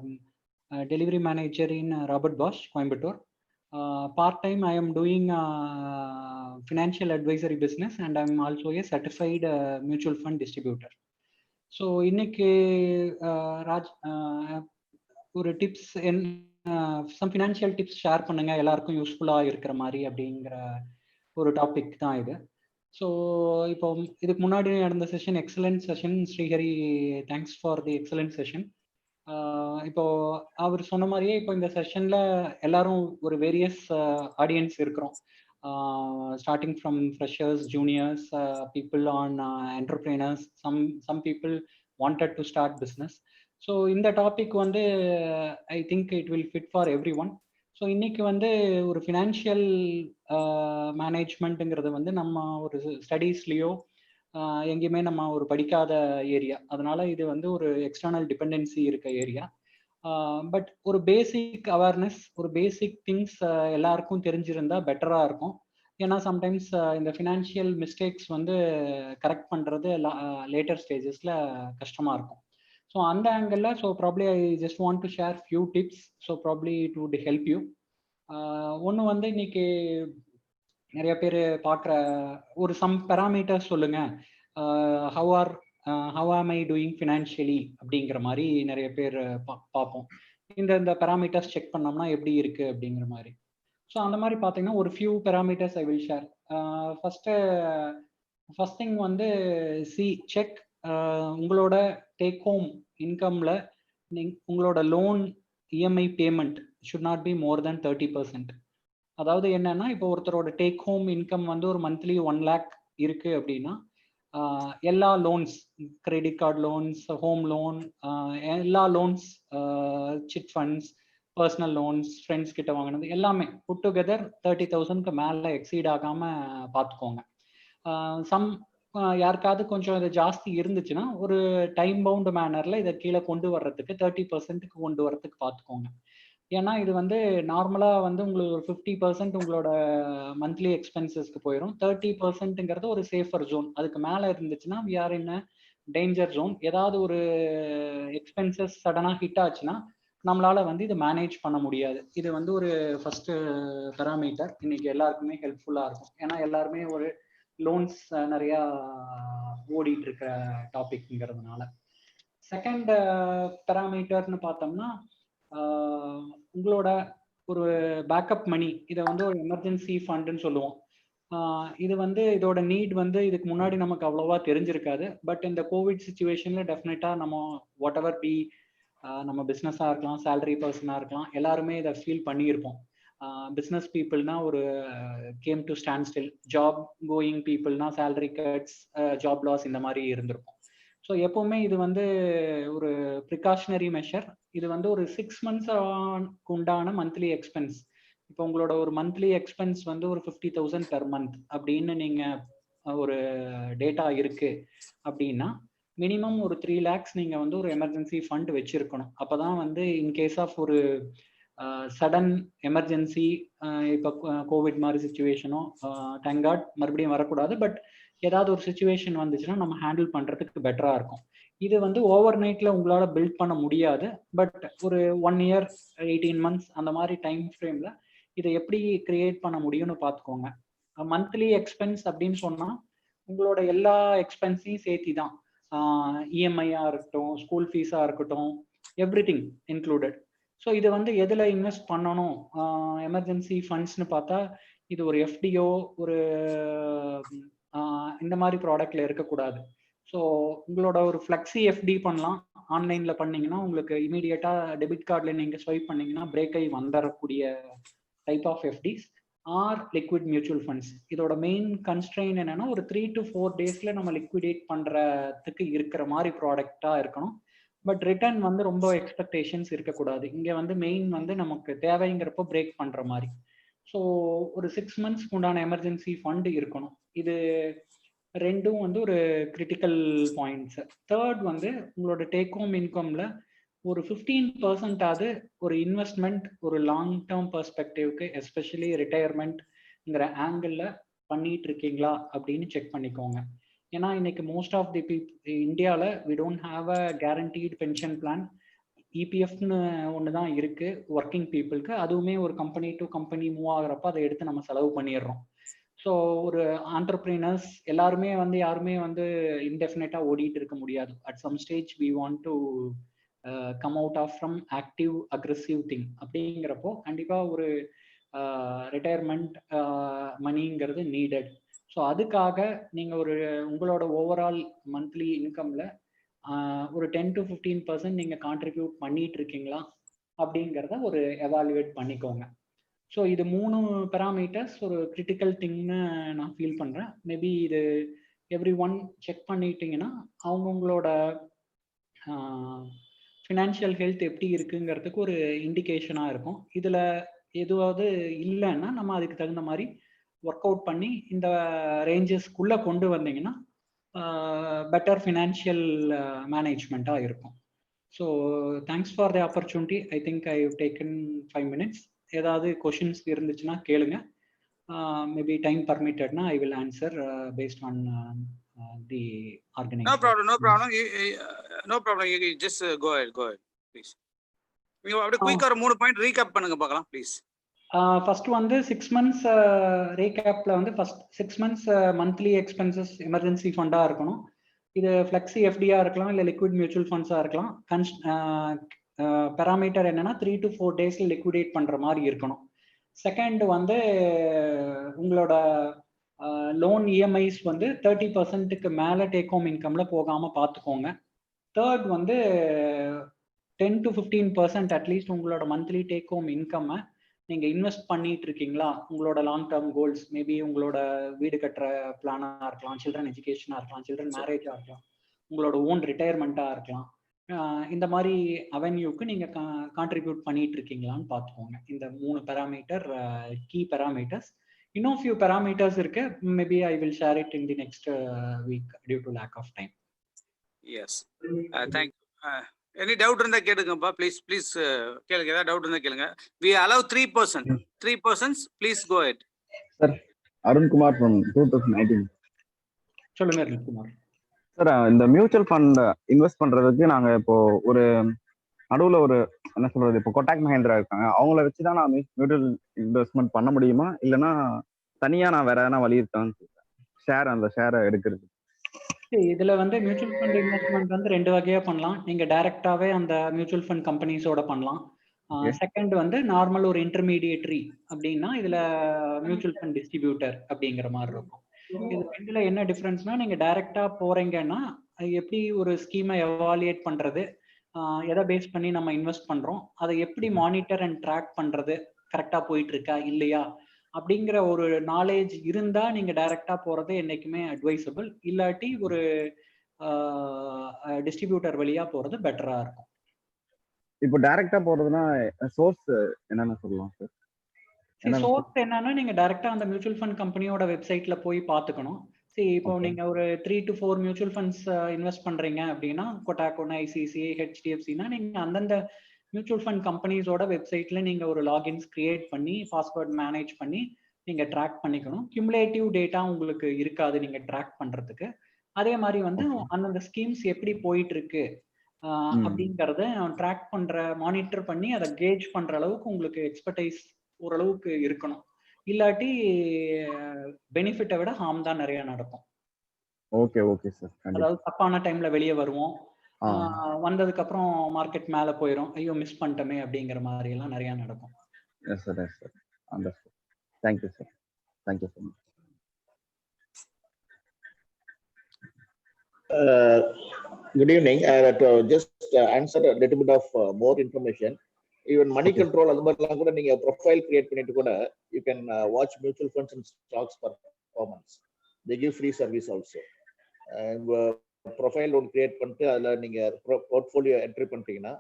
delivery manager in Robert Bosch, Coimbatore. Part-time I am doing financial advisory business, and I'm also a certified mutual fund distributor. So இன்னைக்கு ஒரு tips some financial tips share பண்ணுங்க, எல்லாருக்கும் யூஸ்ஃபுல்லாக இருக்கிற மாதிரி அப்படிங்கிற ஒரு topic தான் இது. ஸோ இப்போ இதுக்கு முன்னாடி நடந்த session excellent session. Srihari, thanks for the excellent session. இப்போ அவர் சொன்ன மாதிரியே இப்போ இந்த செஷன்ல எல்லாரும் ஒரு வேரியஸ் ஆடியன்ஸ் இருக்கிறோம். Starting from freshers, juniors, people on entrepreneurs, some people wanted to start business. So in the topic வந்து I think it will fit for everyone. So இன்னைக்கு வந்து ஒரு ஃபினான்ஷியல் மேனேஜ்மெண்ட்டுங்கிறது வந்து நம்ம ஒரு ஸ்டடீஸ்லேயோ எங்கேயுமே நம்ம ஒரு படிக்காத ஏரியா. அதனால இது வந்து ஒரு எக்ஸ்டர்னல் டிபெண்டன்சி இருக்க ஏரியா. பட் ஒரு பேசிக் அவேர்னஸ், ஒரு பேசிக் திங்ஸ் எல்லாருக்கும் தெரிஞ்சிருந்தா பெட்டராக இருக்கும். ஏன்னா சம்டைம்ஸ் இந்த ஃபினான்ஷியல் மிஸ்டேக்ஸ் வந்து கரெக்ட் பண்ணுறது லேட்டர் ஸ்டேஜஸில் கஷ்டமாக இருக்கும். ஸோ அந்த ஆங்கிளில் so probably I just want to share few tips. So probably it would help you. ஒன்று வந்து இன்னைக்கு நிறைய பேர் பார்க்குற ஒரு சம் பேராமீட்டர்ஸ் சொல்லுங்கள், ஹவ் ஆம் ஐ டூயிங் ஃபினான்ஷியலி அப்படிங்கிற மாதிரி நிறைய பேர் பார்ப்போம். இந்த பேராமீட்டர்ஸ் செக் பண்ணோம்னா எப்படி இருக்குது அப்படிங்கிற மாதிரி. ஸோ அந்த மாதிரி பார்த்தீங்கன்னா ஒரு few parameters I will share. First thing வந்து செக் உங்களோட டேக் ஹோம் இன்கம்ல உங்களோட loan EMI payment should not be more than 30%. அதாவது என்னன்னா, இப்போ ஒருத்தரோட டேக் ஹோம் இன்கம் வந்து ஒரு மந்த்லி 1 lakh இருக்கு அப்படின்னா எல்லா loans, credit card loans, home loan, எல்லா loans, chit funds, personal loans, friends கிட்ட வாங்கினது எல்லாமே புட் டுகெதர் 30,000க்கு மேலே எக்ஸீட் ஆகாம பார்த்துக்கோங்க. யாருக்காவது கொஞ்சம் இது ஜாஸ்தி இருந்துச்சுன்னா ஒரு டைம் பவுண்ட் மேனர்ல இதை கீழே கொண்டு வர்றதுக்கு 30%க்கு கொண்டு வரதுக்கு பார்த்துக்கோங்க. ஏன்னா இது வந்து நார்மலாக வந்து உங்களுக்கு ஒரு 50% உங்களோட மந்த்லி எக்ஸ்பென்சஸ்க்கு போயிடும். 30%ங்கிறது ஒரு சேஃபர் ஜோன். அதுக்கு மேலே இருந்துச்சுன்னா we are in danger zone. ஏதாவது ஒரு எக்ஸ்பென்சஸ் சடனாக ஹிட் ஆச்சுன்னா நம்மளால வந்து இதை மேனேஜ் பண்ண முடியாது. இது வந்து ஒரு ஃபர்ஸ்ட் பேராமீட்டர் இன்னைக்கு எல்லாருக்குமே ஹெல்ப்ஃபுல்லாக இருக்கும். ஏன்னா எல்லாருமே ஒரு லோன்ஸ் நிறையா ஓடிட்டு இருக்கிற டாபிக்ங்கிறதுனால. செகண்ட் பேராமீட்டர்னு பார்த்தோம்னா உங்களோட ஒரு பேக்கப் மணி, இதை வந்து ஒரு எமர்ஜென்சி ஃபண்டுன்னு சொல்லுவோம். இது வந்து இதோட நீட் வந்து இதுக்கு முன்னாடி நமக்கு அவ்வளோவா தெரிஞ்சிருக்காது. பட் இந்த கோவிட் சுச்சுவேஷனில் டெஃபினட்டாக நம்ம வாட் எவர் பி, நம்ம பிஸ்னஸாக இருக்கலாம், சேலரி பர்சனாக இருக்கலாம், எல்லாருமே இதை ஃபீல் பண்ணியிருப்போம். பிஸ்னஸ் பீப்புள்னா ஒரு came to standstill, job going பீப்புள்னா சேலரி கட்ஸ், ஜாப் லாஸ் இந்த மாதிரி இருந்திருக்கும். ஸோ எப்போவுமே இது வந்து ஒரு ப்ரிகாஷனரி மெஷர். இது வந்து ஒரு 6 months உண்டான மந்த்லி எக்ஸ்பென்ஸ். இப்போ உங்களோட ஒரு மந்த்லி எக்ஸ்பென்ஸ் வந்து ஒரு 50,000 பெர் மந்த் அப்படின்னு நீங்கள் ஒரு டேட்டா இருக்கு அப்படின்னா மினிமம் ஒரு 3 lakhs நீங்கள் வந்து ஒரு எமர்ஜென்சி ஃபண்ட் வச்சிருக்கணும். அப்போ தான் வந்து இன்கேஸ் ஆஃப் ஒரு சடன் எமர்ஜென்சி, இப்போ கோவிட் மாதிரி சுச்சுவேஷனோ தேங்க் காட் மறுபடியும் வரக்கூடாது, பட் ஏதாவது ஒரு சுச்சுவேஷன் வந்துச்சுன்னா நம்ம ஹேண்டில் பண்ணுறதுக்கு பெட்டராக இருக்கும். இது வந்து ஓவர் நைட்டில் உங்களால் பில்ட் பண்ண முடியாது. பட் ஒரு 1 year 18 months அந்த மாதிரி டைம் ஃப்ரேமில் இதை எப்படி கிரியேட் பண்ண முடியும்னு பார்த்துக்கோங்க. மந்த்லி எக்ஸ்பென்ஸ் அப்படின்னு சொன்னால் உங்களோட எல்லா எக்ஸ்பென்ஸையும் சேர்த்தி தான், இஎம்ஐயாக இருக்கட்டும், ஸ்கூல் ஃபீஸாக இருக்கட்டும், எவ்ரி திங் இன்க்ளூடட். ஸோ இது வந்து எதில் இன்வெஸ்ட் பண்ணணும் எமர்ஜென்சி ஃபண்ட்ஸ்னு பார்த்தா இது ஒரு எஃப்டிஓ ஒரு இந்த மாதிரி ப்ராடக்ட்ல இருக்கக்கூடாது. ஸோ உங்களோட ஒரு ஃப்ளெக்ஸி எஃப்டி பண்ணலாம். ஆன்லைனில் பண்ணிங்கன்னா உங்களுக்கு இமீடியட்டாக டெபிட் கார்டில் நீங்கள் ஸ்வைப் பண்ணிங்கன்னா பிரேக் ஆகி வந்துடக்கூடிய type of FDs or liquid mutual funds. இதோட மெயின் கன்ஸ்ட்ரெயின் என்னன்னா ஒரு 3 to 4 days நம்ம லிக்விடேட் பண்ணுறதுக்கு இருக்கிற மாதிரி ப்ராடக்டாக இருக்கணும். பட் ரிட்டர்ன் வந்து ரொம்ப எக்ஸ்பெக்டேஷன்ஸ் இருக்கக்கூடாது. இங்கே வந்து மெயின் வந்து நமக்கு தேவைங்கிறப்போ பிரேக் பண்ணுற மாதிரி. ஸோ ஒரு 6 monthsக்கு உண்டான எமர்ஜென்சி ஃபண்ட் இருக்கணும். இது ரெண்டும் வந்து ஒரு கிரிட்டிக்கல் பாயிண்ட்ஸ். தேர்ட் வந்து உங்களோட டேக் ஹோம் இன்கம்ல ஒரு 15% ஒரு இன்வெஸ்ட்மெண்ட் ஒரு லாங் டேர்ம் பெர்ஸ்பெக்டிவ்க்கு எஸ்பெஷலி ரிட்டையர்மெண்ட்ங்கிற ஆங்கிளில் பண்ணிட்டு இருக்கீங்களா அப்படின்னு செக் பண்ணிக்கோங்க. ஏன்னா இன்னைக்கு மோஸ்ட் ஆஃப் தி இந்தியாவில் we don't have a guaranteed pension plan. இபிஎஃப்னு ஒன்று தான் இருக்கு ஒர்க்கிங் பீப்புளுக்கு. அதுவுமே ஒரு கம்பெனி டு கம்பெனி மூவ் ஆகுறப்ப அதை எடுத்து நம்ம செலவு பண்ணிடுறோம். ஸோ ஒரு ஆண்டர்பிரினர்ஸ் எல்லாருமே வந்து யாருமே வந்து இன்டெஃபினட்டாக ஓடிட்டு இருக்க முடியாது. At some stage we want to come out of from active aggressive thing. அப்படிங்கிறப்போ கண்டிப்பாக ஒரு ரிட்டையர்மெண்ட் மணிங்கிறது நீடட். ஸோ அதுக்காக நீங்கள் ஒரு உங்களோட ஓவரால் மந்த்லி இன்கம்ல ஒரு 10 to 15% நீங்கள் கான்ட்ரிபியூட் பண்ணிட்டு இருக்கீங்களா அப்படிங்கிறத ஒரு எவாலுவேட் பண்ணிக்கோங்க. ஸோ இது 3 பேராமீட்டர்ஸ் ஒரு கிரிட்டிக்கல் திங்னு நான் ஃபீல் பண்ணுறேன். மேபி இது எவ்ரி ஒன் செக் பண்ணிட்டீங்கன்னா அவங்கவுங்களோட ஃபினான்ஷியல் ஹெல்த் எப்படி இருக்குங்கிறதுக்கு ஒரு இண்டிகேஷனாக இருக்கும். இதில் எதுவாவது இல்லைன்னா நம்ம அதுக்கு தகுந்த மாதிரி ஒர்க் அவுட் பண்ணி இந்த ரேஞ்சஸ்க்குள்ளே கொண்டு வந்தீங்கன்னா பெட்டர் ஃபினான்ஷியல் மேனேஜ்மெண்ட்டாக இருக்கும். So thanks for the opportunity. I think I have taken 5 minutes. ஏதாவது கொஷின்ஸ் இருந்துச்சுன்னா கேளுங்க. மேபி டைம் பர்மிட்டட்னா I will answer based on the organisation. No problem. No problem. You just go ahead, please. நீங்க அப்படியே குயிக்கா ஒரு 3 பாயிண்ட் ரீகேப் பண்ணுங்க பார்க்கலாம் ப்ளீஸ். ஃபர்ஸ்ட் வந்து 6 months ரீகேப்ல வந்து first 6 months monthly expenses emergency ஃபண்டாக இருக்கணும். இது ஃப்ளெக்ஸி எஃப்டியா இருக்கலாம், இல்லை லிக்விட் மியூச்சுவல் ஃபண்ட்ஸாக இருக்கலாம். பேராமீட்டர் என்னன்னா 3 to 4 days லிக்விடேட் பண்ணுற மாதிரி இருக்கணும். செகண்ட் வந்து உங்களோட லோன் இஎம்ஐஸ் வந்து 30%க்கு மேலே டேக் ஹோம் இன்கம்ல போகாமல் பார்த்துக்கோங்க. தேர்ட் வந்து 10 to 15% அட்லீஸ்ட் உங்களோட மந்த்லி டேக் ஹோம் இன்கம்மை நீங்கள் இன்வெஸ்ட் பண்ணிட்டு இருக்கீங்களா உங்களோட லாங் டேர்ம் கோல்ஸ். மேபி உங்களோட வீடு கட்டுற பிளானாக இருக்கலாம், சில்ட்ரன் எஜுகேஷனாக இருக்கலாம், சில்ட்ரன் மேரேஜாக இருக்கலாம், உங்களோட ஓன் ரிட்டையர்மெண்ட்டாக இருக்கலாம். இந்த மாதிரி அவென்யூக்கு நீங்கள் கான்ட்ரிபியூட் பண்ணிட்டு இருக்கீங்களான்னு பார்த்துக்கோங்க. இந்த 3 பேராமீட்டர் கீ பேராமீட்டர்ஸ். இன்னும் ஃபியூ பேராமீட்டர்ஸ் இருக்கு. Maybe I will share it in the next week due to lack of time. Yes, thank you. Any doubt இருந்தா கேளுங்கப்பா, ப்ளீஸ் கேளுங்க. ஏதாவது டவுட் இருந்தா கேளுங்க. we allow 3%. Please go ahead. Sir, Arunkumar from 2019. சொல்லுங்க Arunkumar. Sir, இந்த mutual fund invest பண்றதுக்கு நாங்க இப்போ ஒரு நடுவுல ஒரு என்ன சொல்றது, இப்போ கொட்டாக் மஹேந்திரா இருக்காங்க, அவங்கள வச்சுதான் நான் மியூச்சுவல் இன்வெஸ்ட்மெண்ட் பண்ண முடியுமா, இல்லைன்னா தனியா நான் வேற எதனா வழி இருக்கான்னு அந்த ஷேரை எடுக்கிறது? இதுல வந்து மியூச்சுவல் ஃபண்ட் இன்வெஸ்ட்மெண்ட் வந்து 2 வகையா பண்ணலாம். நீங்க டைரக்டாவே அந்த மியூச்சுவல் ஃபண்ட் கம்பெனிஸோட பண்ணலாம். செகண்ட் வந்து நார்மல் ஒரு இன்டர்மீடியேட்டரி அப்படின்னா இதுல மியூச்சுவல் ஃபண்ட் டிஸ்ட்ரிபியூட்டர் அப்படிங்கிற மாதிரி இருக்கும். இது ரெண்டுல என்ன டிஃபரன்ஸ்னா, நீங்க டைரக்டா போறீங்கன்னா எப்படி ஒரு ஸ்கீமை எவாலுவேட் பண்றது, எதை பேஸ் பண்ணி நம்ம இன்வெஸ்ட் பண்றோம், அதை எப்படி மானிட்டர் அண்ட் ட்ராக் பண்றது, கரெக்டா போயிட்டு இருக்கா இல்லையா அப்படிங்கிற ஒரு நாலேஜ் இருந்தா நீங்க டைரக்டா போறது என்னைக்குமே அட்வைசபிள். இல்லாட்டி ஒரு டிஸ்ட்ரிபியூட்டர் வழியா போறது பெட்டரா இருக்கும். இப்போ டைரக்டா போறதுன்னா சோர்ஸ் என்னன்னு சொல்லலாம் சார்? சோர்ஸ் என்னன்னா, நீங்க டைரக்டா அந்த மியூச்சுவல் ஃபண்ட் கம்பெனியோட வெப்சைட்ல போய் பாத்துக்கணும். இப்போ நீங்க ஒரு 3 to 4 மியூச்சுவல் ஃபண்ட்ஸ் இன்வெஸ்ட் பண்றீங்க அப்படின்னா, கொட்டாக், ஐசிஐசிஐ, ஹெச்டிஎஃப்சினா நீங்க அந்தந்த மியூச்சுவல் ஃபண்ட் கம்பெனிஸோட வெப்சைட்ல நீங்க ஒரு லாகின்ஸ் கிரியேட் பண்ணி பாஸ்வேர்ட் மேனேஜ் பண்ணி நீங்க ட்ராக் பண்ணிக்கணும். கியூமுலேட்டிவ் டேட்டா உங்களுக்கு இருக்காது நீங்க ட்ராக் பண்றதுக்கு. அதே மாதிரி வந்து அந்தந்த ஸ்கீம்ஸ் எப்படி போயிட்டு இருக்கு அப்படிங்கறத ட்ராக் பண்ற, மானிட்டர் பண்ணி அதை கேஜ் பண்ற அளவுக்கு உங்களுக்கு எக்ஸ்பர்டைஸ் ஓரளவுக்கு இருக்கணும். இல்லாட்டி பெனிஃபிட்டை விட ஹார்ம் தான் நிறைய நடக்கும். Okay sir. அதாவது தப்பான டைம்ல வெளியே வருவோம், வந்ததுக்கு அப்புறம் மார்க்கெட் மேல போயிடும், ஐயோ மிஸ் பண்ணிட்டோமே அப்படிங்கிற மாதிரி எல்லாம் நிறைய நடக்கும். Yes sir. Understand. Thank you sir. Thank you so much. Good evening. Just answer a little bit of more information. Even money control அது மாதிரிலாம் கூட நீங்க ப்ரொஃபைல் கிரியேட் பண்ணிட்டு கூட you can watch mutual funds and stocks performance. They give free service also. Profile ஒன்று create பண்ணிட்டு அதில் நீங்கள் போர்ட்ஃபோலியோ என்ட்ரி பண்ணிட்டீங்கன்னா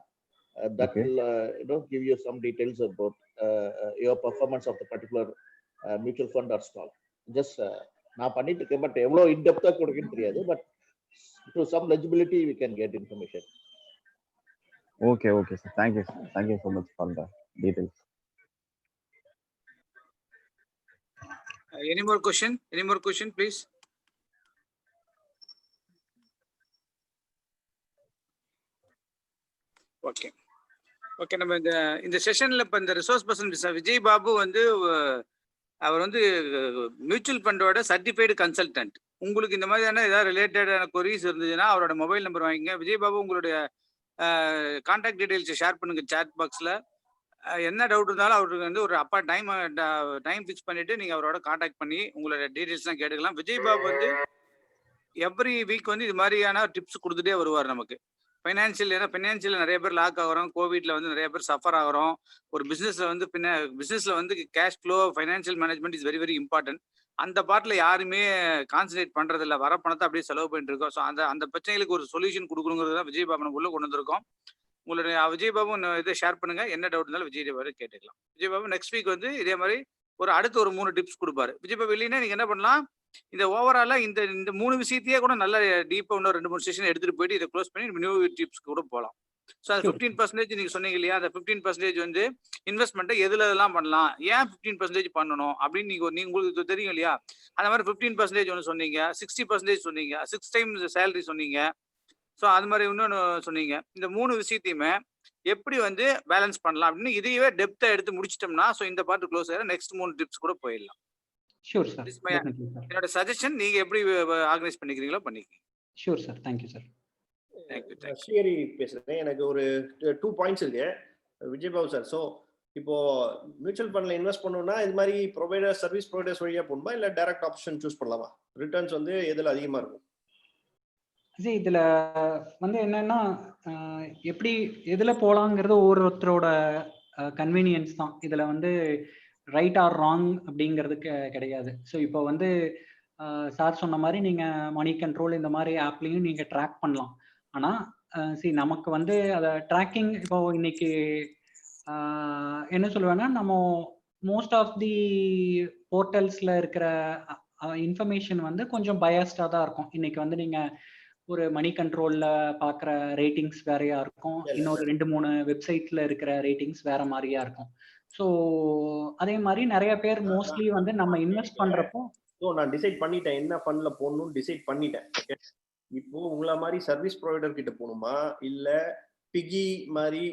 that Okay. will give you some details about your performance of the particular mutual fund or stock. Just நான் பண்ணிட்டு இருக்கேன், but எவ்வளோ இன்டெப்த்தாக கொடுக்குன்னு தெரியாது, but to some legibility we can get information. Okay, okay, sir. Thank you, sir. Thank you so much for the details. Any more question? Any more question, please? Okay okay. நம்ம இந்த செஷன்ல இப்போ இந்த resource person Vijay Babu வந்து அவர் வந்து mutual ஃபண்டோட certified consultant. உங்களுக்கு இந்த மாதிரியான ஏதாவது ரிலேட்டடான கொரிஸ் இருந்ததுன்னா அவரோட மொபைல் நம்பர் வாங்கிங்க. விஜய் பாபு உங்களுடைய கான்டாக்ட் டீடைல்ஸை ஷேர் பண்ணுங்க சாட் பாக்ஸில். என்ன டவுட் இருந்தாலும் அவருக்கு வந்து ஒரு அப்பா டைம் ஃபிக்ஸ் பண்ணிட்டு நீங்கள் அவரோட கான்டாக்ட் பண்ணி உங்களோட டீடைல்ஸ்லாம் கேட்டுக்கலாம். விஜய் பாபு வந்து எவ்ரி வீக் வந்து இது மாதிரியான டிப்ஸ் கொடுத்துட்டே வருவார் நமக்கு. ஃபைனான்சியல், ஏன்னா ஃபைனான்சியல் நிறைய பேர் லாக் ஆகிறோம், கோவிட்ல வந்து நிறைய பேர் சஃபர் ஆகிறோம். ஒரு பிஸ்னஸ்ல வந்து பிஸ்னஸ்ல வந்து cash flow, financial management is very very important. அந்த பார்ட்ல யாருமே கான்சன்ட்ரேட் பண்றது இல்லை, வர பணத்தை அப்படியே செலவு பண்ணிட்டு இருக்கோம். ஸோ அந்த பிரச்சனைகளுக்கு ஒரு சொல்யூஷன் கொடுக்கணுங்கிறது தான் விஜய் பாபு உள்ள கொண்டு வந்திருக்கோம். உங்களுடைய விஜய் பாபு இதை ஷேர் பண்ணுங்க, என்ன டவுட் இருந்தாலும் விஜய் பாபு கேட்டுக்கலாம். விஜய் பாபு நெக்ஸ்ட் வீக் வந்து இதே மாதிரி அடுத்து ஒரு 3 டிப்ஸ் கொடுப்பாரு. விஜய் பாபு இல்லைன்னா நீங்க என்ன பண்ணலாம், இந்த ஓவராலா இந்த 3 விஷயத்தையே கூட நல்ல டீப்பா இன்னும் 2-3 செஷன் எடுத்துட்டு போயிட்டு இதை க்ளோஸ் பண்ணி நியூ டிப்ஸ் கூட போகலாம். ஸோ அது 15% நீங்க சொன்னீங்க இல்லையா, அந்த 15% வந்து இன்வெஸ்ட்மெண்ட்டை எதுலாம் பண்ணலாம், ஏன் 15% பண்ணணும் அப்படின்னு நீங்க உங்களுக்கு தெரியும் இல்லையா. அந்த மாதிரி 15% ஒன்று சொன்னீங்க, 60% சொன்னீங்க, 6 times சேலரி சொன்னீங்க. ஸோ அது மாதிரி இன்னொன்று சொன்னீங்க. இந்த 3 விஷயத்தையுமே எப்படி வந்து பேலன்ஸ் பண்ணலாம் அப்படின்னு இதையே டெப்தா எடுத்து முடிச்சிட்டோம்னா, ஸோ இந்த பார்ட் க்ளோஸ் ஆகிடும். நெக்ஸ்ட் 3 டிப்ஸ் கூட போயிடலாம். Sure sir. என்னோட சஜஷன், நீங்க எப்படி ஆர்கனைஸ் பண்ணிக்கிறீங்களோ பண்ணிக்கீங்க. Sure sir. Thank you sir. Srihari பேசுறேன். எனக்கு ஒரு 2 பாயிண்ட்ஸ் இருக்கு விஜய் பாபு சார். ஸோ இப்போ மியூச்சுவல் ஃபண்ட்ல இன்வெஸ்ட் பண்ணணும்னா இது மாதிரி சர்வீஸ் ப்ரொவைடர்ஸ் வழியா போகணுமா, இல்லை டைரக்ட் ஆப்ஷன் சூஸ் பண்ணலாமா? ரிட்டர்ன்ஸ் வந்து எதுல அதிகமா இருக்கும்? இதுல வந்து என்னன்னா, எப்படி எதுல போலாங்கிறது ஒவ்வொருத்தரோட கன்வீனியன்ஸ் தான். இதுல வந்து ரைட் ஆர் ராங் அப்படிங்கிறது கிடையாது. ஸோ இப்போ வந்து சார் சொன்ன மாதிரி நீங்க மணி கண்ட்ரோல் இந்த மாதிரி ஆப்லையும் நீங்க ட்ராக் பண்ணலாம். ஆனா நமக்கு வந்து அதை ட்ராக்கிங் இப்போ இன்னைக்கு என்ன சொல்லுவேன்னா, நம்ம மோஸ்ட் ஆஃப் தி போர்ட்டல்ஸ்ல இருக்கிற இன்ஃபர்மேஷன் வந்து கொஞ்சம் பயாஸ்டா தான் இருக்கும். இன்னைக்கு வந்து நீங்க ஒரு மணி கண்ட்ரோல்ல பாக்குற ரேட்டிங்ஸ் வேறையா இருக்கும், இன்னொரு 2-3 வெப்சைட்ல இருக்கிற ரேட்டிங்ஸ் வேற மாதிரியா இருக்கும். ஸோ அதே மாதிரி நிறைய பேர் மோஸ்ட்லி வந்து நம்ம இன்வெஸ்ட் பண்றப்போ நான் டிசைட் பண்ணிட்டேன் என்ன ஃபண்ட்ல போடணும்னு டிசைட் பண்ணிட்டேன். இப்போ உங்களை மாதிரி சர்வீஸ் ப்ரொவைடர் கிட்ட போகணுமா, இல்ல பிகி மாதிரி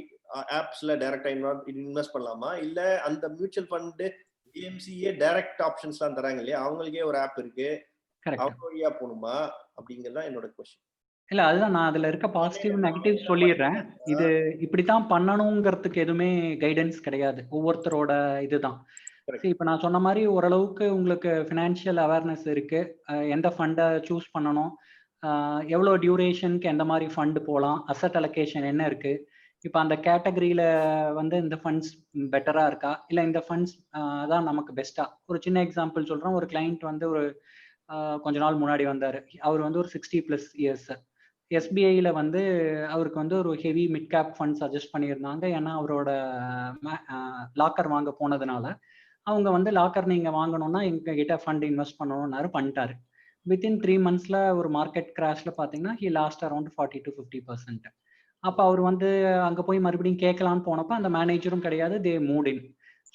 ஆப்ஸ்ல டைரக்டா இன்வெஸ்ட் பண்ணலாமா, இல்ல அந்த மியூச்சுவல் ஃபண்ட் ஏஎம்சிஏ டைரக்ட் ஆப்ஷன்ஸ்லாம் தராங்க இல்லையா, அவங்களுக்கே ஒரு ஆப் இருக்கு, அவங்க வழியா போகணுமா அப்படிங்கிறதா என்னோட கொஸ்டின். இல்ல அதுதான் நான் அதுல இருக்க பாசிட்டிவ் நெகட்டிவ் சொல்லிடுறேன். இது இப்படித்தான் பண்ணணுங்கிறதுக்கு எதுவுமே கைடன்ஸ் கிடையாது, ஒவ்வொருத்தரோட இதுதான். இப்ப நான் சொன்ன மாதிரி ஓரளவுக்கு உங்களுக்கு ஃபினான்ஷியல் அவேர்னஸ் இருக்கு, எந்த ஃபண்டை சூஸ் பண்ணணும், எவ்வளவு டியூரேஷனுக்கு எந்த மாதிரி ஃபண்ட் போகலாம், அசட் அலோகேஷன் என்ன இருக்கு, இப்போ அந்த கேட்டகரியில வந்து இந்த ஃபண்ட்ஸ் பெட்டரா இருக்கா, இல்லை இந்த ஃபண்ட்ஸ் தான் நமக்கு பெஸ்டா. ஒரு சின்ன எக்ஸாம்பிள் சொல்றேன். ஒரு கிளைண்ட் வந்து ஒரு கொஞ்ச நாள் முன்னாடி வந்தாரு. அவர் வந்து ஒரு 60+ இயர்ஸ். எஸ்பிஐல வந்து அவருக்கு வந்து ஒரு heavy mid cap fund suggest பண்ணியிருந்தாங்க. ஏன்னா அவரோட லாக்கர் வாங்க போனதுனால அவங்க வந்து லாக்கர் நீங்க வாங்கணும்னா எங்க கிட்ட ஃபண்ட் இன்வெஸ்ட் பண்ணணும்னாரு, பண்ணிட்டாரு. வித்தின் 3 monthsல ஒரு மார்க்கெட் கிராஷ்ல பாத்தீங்கன்னா ஹி லாஸ்ட் அரௌண்ட் 40-50%. அப்போ அவர் வந்து அங்க போய் மறுபடியும் கேட்கலான்னு போனப்போ அந்த மேனேஜரும் கிடையாது, தே மூட் இன்.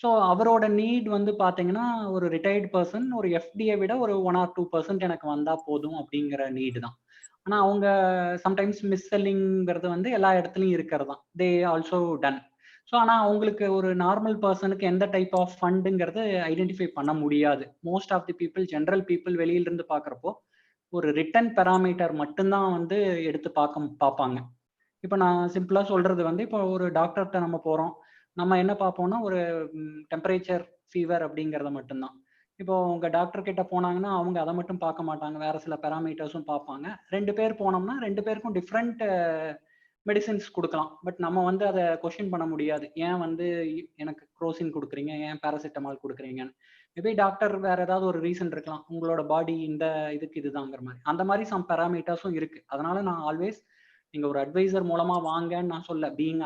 ஸோ அவரோட நீட் வந்து பாத்தீங்கன்னா ஒரு ரிட்டையர்ட் பர்சன், ஒரு எஃப்டியை விட ஒரு 1 or 2% எனக்கு வந்தா போதும் அப்படிங்கிற நீடு தான். ஆனா அவங்க சம்டைம்ஸ் மிஸ் செல்லிங்கிறது வந்து எல்லா இடத்துலையும் இருக்கிறது தான், தே ஆல்சோ டன். ஸோ ஆனால் அவங்களுக்கு ஒரு நார்மல் பர்சனுக்கு எந்த டைப் ஆஃப் ஃபண்டுங்கிறது ஐடென்டிஃபை பண்ண முடியாது. Most of the people, general people வெளியிலிருந்து பார்க்குறப்போ ஒரு ரிட்டன் பேராமீட்டர் மட்டும்தான் வந்து எடுத்து பார்ப்பாங்க. இப்போ நான் சிம்பிளாக சொல்றது வந்து, இப்போ ஒரு டாக்டர்கிட்ட நம்ம போகிறோம், நம்ம என்ன பார்ப்போம்னா ஒரு டெம்பரேச்சர், ஃபீவர் அப்படிங்கிறத மட்டும்தான். இப்போ உங்க டாக்டர் கிட்ட போனாங்கன்னா அவங்க அதை மட்டும் பார்க்க மாட்டாங்க, வேற சில பேராமீட்டர்ஸும் பார்ப்பாங்க. 2 பேர் போனோம்னா 2 பேருக்கும் டிஃப்ரெண்ட் மெடிசின்ஸ் கொடுக்கலாம். பட் நம்ம வந்து அதை கொஸ்டின் பண்ண முடியாது, ஏன் வந்து எனக்கு குரோசின் கொடுக்குறீங்க, ஏன் பேராசிட்டமால் கொடுக்குறீங்கன்னு. மேபி டாக்டர் வேற ஏதாவது ஒரு ரீசன் இருக்கலாம், உங்களோட பாடி இந்த இதுக்கு இதுதாங்கிற மாதிரி. அந்த மாதிரி சம் பேராமீட்டர்ஸும் இருக்கு. அதனால நான் ஆல்வேஸ் நீங்க ஒரு அட்வைசர் மூலமா வாங்கன்னு நான் சொல்ல, பீயிங்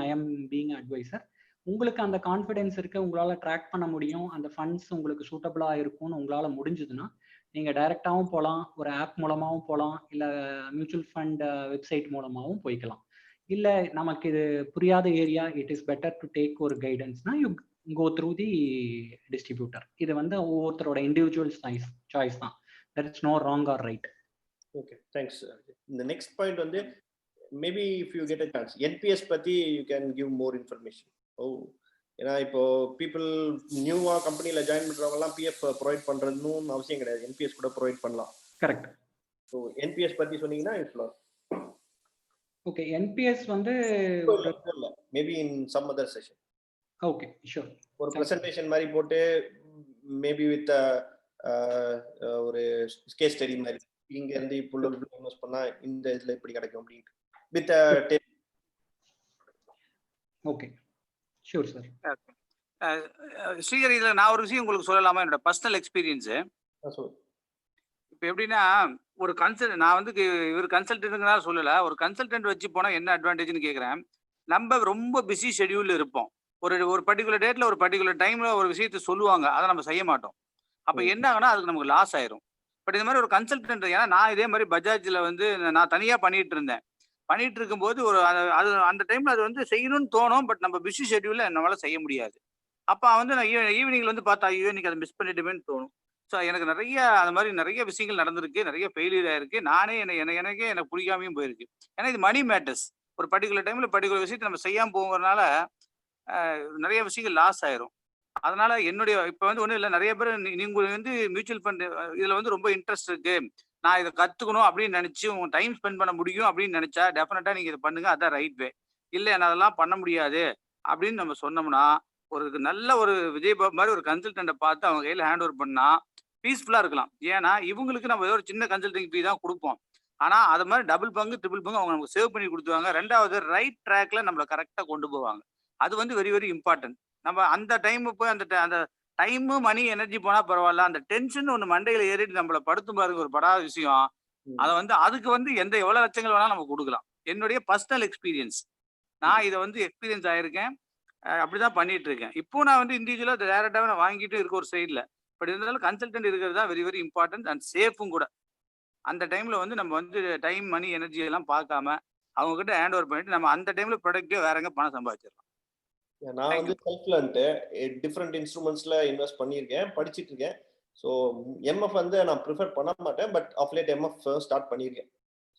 அட்வைசர், உங்களுக்கு அந்த கான்ஃபிடென்ஸ் இருக்கு, உங்களால ட்ராக் பண்ண முடியும், அந்த ஃபண்ட்ஸ் உங்களுக்கு சூட்டபிளா இருக்கும்னு உங்களால முடிஞ்சதுன்னா நீங்க டைரக்டாவும் போகலாம், ஒரு ஆப் மூலமாவும் போகலாம், இல்ல மியூச்சுவல் ஃபண்ட் வெப்சைட் மூலமாவும் போய்க்கலாம். இல்ல நமக்கு இது புரியாத area, it is better to take ஒரு கைடன்ஸ்னா you go through the distributor. இது வந்து ஒவ்வொருத்தரோட இண்டிவிஜுவல் சாய்ஸ் தான். There is no wrong or right. Okay, thanks. இந்த நெக்ஸ்ட் பாயிண்ட் வந்து maybe if you get a chance NPS பத்தி you can give more information. ஏன்னா இப்போ பீப்புள் நியூவா கம்பெனில ஜாயின் பண்றவங்க எல்லாம் பிஎஃப் ப்ரொவைட் பண்றதுன்னு அவசியம் கிடையாது, என்பிஎஸ் கூட ப்ரொவைட் பண்ணலாம். கரெக்ட். ஸோ என்பிஎஸ் பத்தி சொன்னீங்கன்னா யூஸ்ஃபுல்லா. ஓகே, என்பிஎஸ் வந்து maybe in some other session. Okay, sure. ஒரு பிரசன்டேஷன் மாதிரி போட்டு மேபி வித் ஒரு கேஸ் ஸ்டடி மாதிரி இங்க இருந்து இப்போ இன்வெஸ்ட் பண்ணா இந்த இதுல எப்படி கிடைக்கும் அப்படின்ட்டு with okay, sure sir. Srihari, இதுல நான் ஒரு விஷயம் உங்களுக்கு சொல்லலாமா? என்னோட பர்சனல் எக்ஸ்பீரியன்ஸ். இப்போ எப்படின்னா, ஒரு நான் வந்து இவர் கன்சல்டன்ட்னால சொல்லல, ஒரு கன்சல்டன்ட் வச்சு போனா என்ன அட்வான்டேஜ்னு கேட்குறேன். நம்ம ரொம்ப பிஸி ஷெட்யூல்ல இருப்போம். ஒரு பர்டிகுலர் டேட்ல ஒரு பர்டிகுலர் டைம்ல ஒரு விஷயத்தை சொல்லுவாங்க, அதை நம்ம செய்ய மாட்டோம். அப்ப என்ன ஆகுனா அதுக்கு நமக்கு லாஸ் ஆயிரும். பட் இந்த மாதிரி ஒரு கன்சல்டன்ட், ஏன்னா நான் இதே மாதிரி பஜாஜ்ல வந்து நான் தனியா பண்ணிட்டு இருந்தேன். பண்ணிட்டு இருக்கும்போது ஒரு அது அந்த டைம்ல அது வந்து செய்யணும்னு தோணும், பட் நம்ம பிஸி ஷெட்யூல்ல என்னால செய்ய முடியாது. அப்ப வந்து நான் ஈவினிங்ல வந்து பார்த்தா ஐயோ இன்னைக்கு அதை மிஸ் பண்ணிட்டுமேன்னு தோணும். ஸோ எனக்கு நிறைய அந்த மாதிரி நிறைய விஷயங்கள் நடந்திருக்கு, நிறைய ஃபெயிலியர் ஆயிருக்கு. நானே எனக்கே எனக்கு பிடிக்காமையும் போயிருக்கு. ஏன்னா இது மணி மேட்டர்ஸ். ஒரு பர்டிகுலர் டைம்ல பர்டிகுலர் விஷயத்தை நம்ம செய்யாம போகிறதுனால நிறைய விஷயங்கள் லாஸ் ஆயிரும். அதனால என்னுடைய இப்ப வந்து ஒன்றும் இல்லை, நிறைய பேர் நீங்க வந்து மியூச்சுவல் ஃபண்ட் இதுல வந்து ரொம்ப இன்ட்ரெஸ்ட் இருக்கு, நான் இதை கத்துக்கணும் அப்படின்னு நினைச்சு உங்க டைம் ஸ்பெண்ட் பண்ண முடியும் அப்படின்னு நினைச்சா டெஃபினட்டா நீங்க இதை பண்ணுங்க, அதான் ரைட் வே. இல்லை என்ன அதெல்லாம் பண்ண முடியாது அப்படின்னு நம்ம சொன்னோம்னா, ஒரு நல்ல ஒரு விஜயபாபு மாதிரி ஒரு கன்சல்டன்ட்டை பார்த்து அவங்க கையில ஹேண்ட் ஓவர் பண்ணா பீஸ்ஃபுல்லா இருக்கலாம். ஏன்னா இவங்களுக்கு நம்ம ஏதோ ஒரு சின்ன கன்சல்டிங் ஃபீ தான் கொடுப்போம், ஆனா அது மாதிரி டபுள் பங்கு ட்ரிபிள் பங்கு அவங்க நமக்கு சேவ் பண்ணி கொடுத்துருவாங்க. ரெண்டாவது ரைட் ட்ராக்ல நம்மளை கரெக்டா கொண்டு போவாங்க. அது வந்து வெரி வெரி இம்பார்ட்டன்ட். நம்ம அந்த டைம் போய் அந்த டைமு மணி எனர்ஜி போனா பரவாயில்ல, அந்த டென்ஷன் ஒன்று மண்டையில ஏறிட்டு நம்மளை படுத்தும் பாருங்க ஒரு படாத விஷயம். அதை வந்து அதுக்கு வந்து எவ்வளவு லட்சங்கள் வேணாலும் நம்ம கொடுக்கலாம். என்னுடைய பர்சனல் எக்ஸ்பீரியன்ஸ், நான் இதை வந்து எக்ஸ்பீரியன்ஸ் ஆயிருக்கேன், அப்படிதான் பண்ணிட்டு இருக்கேன். இப்போ நான் வந்து இண்டிவிஜுவலா டேரக்டாவே நான் வாங்கிட்டு இருக்க ஒரு சைட்ல. பட் இருந்தாலும் கன்சல்டன்ட் இருக்கிறது தான் வெரி வெரி இம்பார்ட்டன்ட் அண்ட் சேஃபும் கூட. அந்த டைம்ல வந்து நம்ம வந்து டைம் மணி எனர்ஜி எல்லாம் பார்க்காம அவங்க கிட்ட ஹேண்ட் ஓவர் பண்ணிட்டு நம்ம அந்த டைம்ல ப்ரொடக்டிவா வேற எங்க பணம் சம்பாதிச்சிடலாம். நான் வந்து செல்ஃப்லன்ட்டு டிஃப்ரெண்ட் இன்ஸ்ட்ருமெண்ட்ஸ்ல இன்வெஸ்ட் பண்ணியிருக்கேன், படிச்சுட்டு இருக்கேன். ஸோ எம்எஃப் வந்து நான் ப்ரிஃபர் பண்ண மாட்டேன், but of late MF start பண்ணியிருக்கேன்.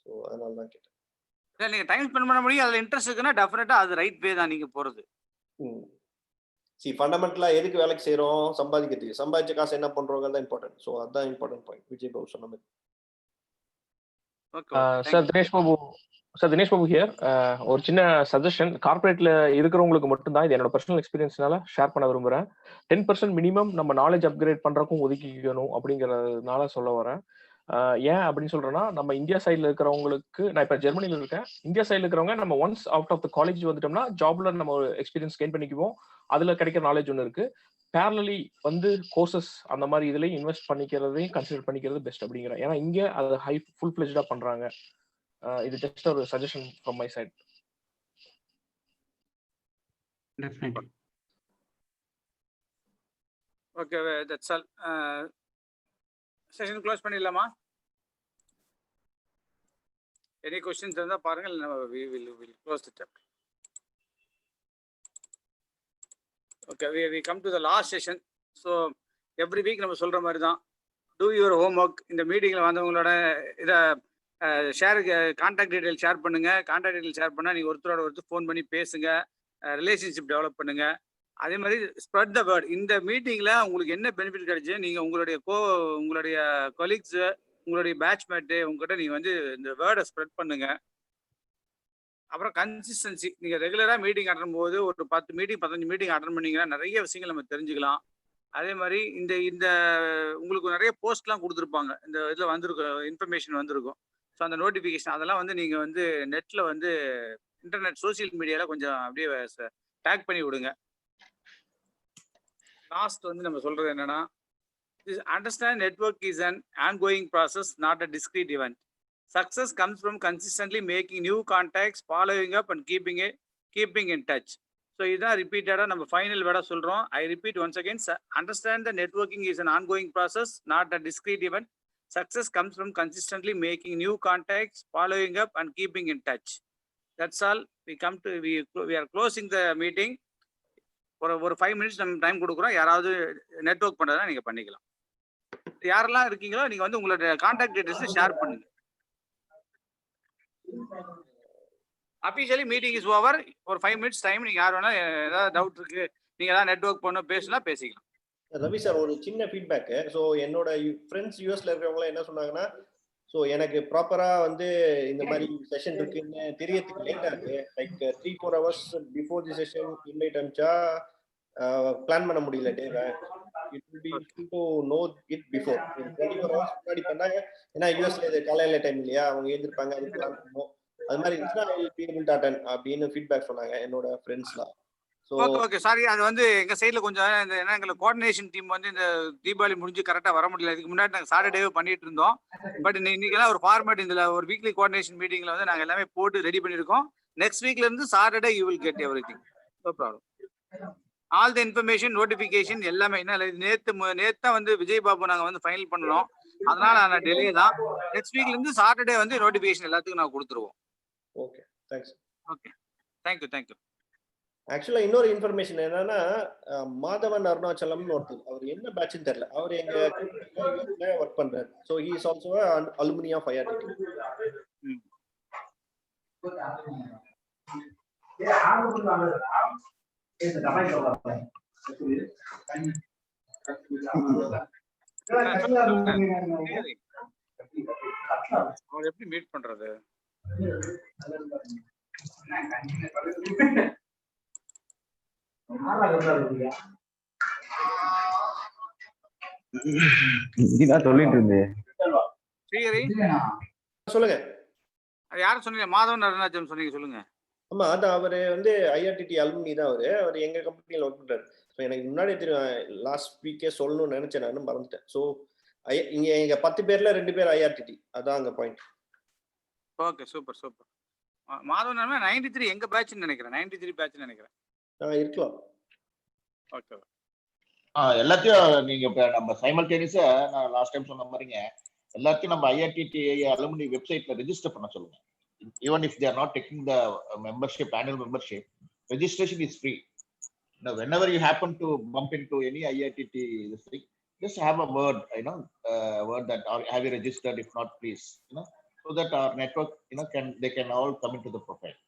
ஸோ அதனால தான் கேட்டேன். இல்லை நீங்கள் டைம் ஸ்பெண்ட் பண்ண முடியும், அதில் இன்ட்ரெஸ்ட் இருக்குன்னா டெஃபினட்டாக அது ரைட் வே தான் நீங்கள் போகிறது. ஃபண்டமெண்டலாக எதுக்கு வேலைக்கு செய்கிறோம்? சம்பாதிக்கிறதுக்கு. சம்பாதிச்ச காசு என்ன பண்ணுறோங்க தான் இம்பார்ட்டன்ட். ஸோ அதுதான் இம்பார்ட்டன்ட் பாயிண்ட் விஜய் பாபு சொன்ன மாதிரி. Sir Dinesh Babu here. ஒரு சின்ன சஜஷன், கார்பரேட்ல இருக்கிறவங்களுக்கு மட்டும்தான், இது என்னோட பர்சனல் எக்ஸ்பீரியன்ஸ்னால ஷேர் பண்ண விரும்புறேன். 10% மினிமம் நம்ம நாலேஜ் அப்கிரேட் பண்றதுக்கும் ஒதுக்கிக்கணும் அப்படிங்கறதுனால சொல்ல வரேன். ஏன் அப்படின்னு சொல்றேன்னா, நம்ம இந்தியா சைட்ல இருக்கிறவங்களுக்கு, நான் இப்ப ஜெர்மனில இருக்கேன், இந்தியா சைட்ல இருக்கிறவங்க நம்ம once out of the college வந்துட்டோம்னா ஜாப்ல நம்ம ஒரு எக்ஸ்பீரியன்ஸ் கெயின் பண்ணிக்குவோம், அதுல கிடைக்கிற நாலேஜ் ஒன்று இருக்கு. பேரலி வந்து கோர்சஸ் அந்த மாதிரி இதுலயும் இன்வெஸ்ட் பண்ணிக்கிறதையும் கன்சிடர் பண்ணிக்கிறது பெஸ்ட் அப்படிங்கிறேன். ஏன்னா இங்க அது ஃபுல் ஃபிளெஜ்டா பண்றாங்க. இது ஜஸ்ட் ஒரு suggestion from my side. Definitely. Okay, that's all. Session close பண்ணிடலாமா? எனி क्वेश्चंस இருந்தா பாருங்க, இல்ல நம்ம we will close the chapter. Okay, we come to the last session. So every week நம்ம சொல்ற மாதிரி தான், do your homework. இந்த மீட்டிங்ல வந்தவங்களோட இத ஷேர் கான்டாக்ட் டீடைல் ஷேர் பண்ணுங்க. கான்டாக்ட் டீடைல் ஷேர் பண்ணா நீங்க ஒருத்தரோட ஒருத்தர் ஃபோன் பண்ணி பேசுங்க, ரிலேஷன்ஷிப் டெவலப் பண்ணுங்க. அதே மாதிரி ஸ்ப்ரெட் த வேர்ட். இந்த மீட்டிங்ல உங்களுக்கு என்ன பெனிஃபிட் கிடைச்சு, நீங்க உங்களுடைய கொலீக்ஸ், உங்களுடைய பேட்ச்மேட்டு உங்ககிட்ட நீங்க வந்து இந்த வேர்டை ஸ்ப்ரெட் பண்ணுங்க. அப்புறம் கன்சிஸ்டன்சி, நீங்க ரெகுலரா மீட்டிங் அட்டன் போது ஒரு 10 மீட்டிங் 15 மீட்டிங் அட்டன் பண்ணீங்கன்னா நிறைய விஷயங்கள் நம்ம தெரிஞ்சுக்கலாம். அதே மாதிரி இந்த உங்களுக்கு நிறைய போஸ்ட்லாம் கொடுத்துருப்பாங்க, இந்த இதில் வந்திருக்கும் இன்ஃபர்மேஷன் வந்திருக்கும். ஸோ அந்த நோட்டிஃபிகேஷன் அதெல்லாம் வந்து நீங்கள் வந்து நெட்டில் வந்து இன்டர்நெட் சோசியல் மீடியாவில் கொஞ்சம் அப்படியே டேக் பண்ணி விடுங்க. லாஸ்ட் வந்து நம்ம சொல்கிறது என்னென்னா, Understand network is an ongoing process, not a discrete event. Success comes from consistently making new contacts, following up and keeping in touch. So இதான் repeated நம்ம final வேட சொல்றோம். I repeat once again, understand the networking is an ongoing process, not a discrete event. Success comes from consistently making new contacts, following up and keeping in touch. That's all. We are closing the meeting. ஒரு 5 minutes நம்ம time கொடுக்குறோம். யாராவது network பண்றதா நீங்க பண்ணிக்கலாம். யாரெல்லாம் இருக்கீங்களோ நீங்க வந்து உங்களோட கான்டாக்ட் டீடைல்ஸ் ஷேர் பண்ணுங்க. Officially meeting is over. ஒரு 5 minutes டைம். நீங்க யார் வேணா ஏதாவது டவுட் இருக்கு, நீங்க ஏதாவது நெட்வொர்க் பண்ணணும் பேசலாம், பேசிக்கலாம். ரவி சார், ஒரு சின்ன ஃபீட்பேக். ஸோ என்னோட ஃப்ரெண்ட்ஸ் யூஎஸ்ல இருக்கிறவங்க என்ன சொன்னாங்கன்னா, ஸோ எனக்கு ப்ராப்பரா வந்து இந்த மாதிரி செஷன் இருக்குன்னு தெரியறதுக்கு லேட் ஆகுது. Like 3-4 hours before the session invite அனுப்பிச்சா பிளான் பண்ண முடியல டேவை. It will be good to know it before. 24 hours முன்னாடி பண்ணாங்க. ஏன்னா யூஎஸ்ல இது காலையில டைம் இல்லையா, அவங்க எழுந்திருப்பாங்க, அது பிளான் பண்ணுவோம். அது மாதிரி இருந்துச்சுன்னா I will be able to attend அப்படின்னு ஃபீட்பேக் சொன்னாங்க என்னோட ஃப்ரெண்ட்ஸ்லாம். ஓகே சாரி, அது வந்து எங்க சைட்ல கொஞ்சம் ஏன்னா எங்களுக்கு கோஆர்டினேஷன் டீம் வந்து இந்த தீபாவளி முடிஞ்சு கரெக்டா வர முடியல. இதுக்கு முன்னாடி நாங்கள் சாட்டர்டேவே பண்ணிட்டு இருந்தோம். பட் இன்னைக்கெல்லாம் ஒரு ஃபார்மேட், இதுல ஒரு வீக்லி கோஆர்டினேஷன் மீட்டிங்ல வந்து நாங்கள் எல்லாமே போட்டு ரெடி பண்ணிருக்கோம். நெக்ஸ்ட் வீக்ல இருந்து Saturday you will get everything. No problem. All the information, notification எல்லாமே. என்ன நேத்து வந்து விஜய் பாபு நாங்க வந்து ஃபைனல் பண்ணோம், அதனால டிலே தான். நெக்ஸ்ட் வீக்ல இருந்து சாட்டர்டே வந்து நோட்டிபிகேஷன் எல்லாத்துக்கும் நான் கொடுத்துருவோம். Okay, thanks. Okay, thank you. ஆக்சுவலா இன்னொரு இன்ஃபர்மேஷன் என்னன்னா, மாதவன் அருணாச்சலம்னு ஒருத்தர், அவர் என்ன பேட்ச்னு தெரியல, அவர் எங்க ஒர்க் பண்றாரு. So he is also alumni of IRTT. அவர் எப்படி மீட் பண்றது? இதான் சொல்லிட்டு இருந்தேன். சொல்லுங்க, யாரும் சொன்னீங்க? மாதவன் அருணாச்சலம் சொன்னீங்க, சொல்லுங்க. ஆமா, அதான் அவரு வந்து IRTT அலுமினி தான். அவர் எங்க கம்பெனில ஒர்க் பண்றாரு. ஸோ எனக்கு முன்னாடி தெரியும், லாஸ்ட் வீக்கே சொல்லணும்னு நினைச்சேன், நானும் மறந்துட்டேன். ஸோ இங்க எங்க 10 பேர்ல 2 பேர் IRTT, அதான் அங்க பாயிண்ட். Okay, super. மாதவன் 93 எங்க பேட்ச்னு நினைக்கிறேன், 93 பேட்ச்னு நினைக்கிறேன். இருக்கலாம். ஓகே, எல்லாத்தையும் நீங்க இப்ப நம்ம சைமல்டேனியஸா நான் லாஸ்ட் டைம் சொன்ன மாதிரிங்க எல்லாத்தையும் நம்ம IRTT அலுமினி வெப்சைட்ல ரெஜிஸ்டர் பண்ண சொல்லுங்க. Even if they are not taking the membership, annual membership, registration is free. Now, whenever you happen to bump into any IRTT this thing, just have a word, word that have you registered? If not, please, so that our network, they can all come into the profile.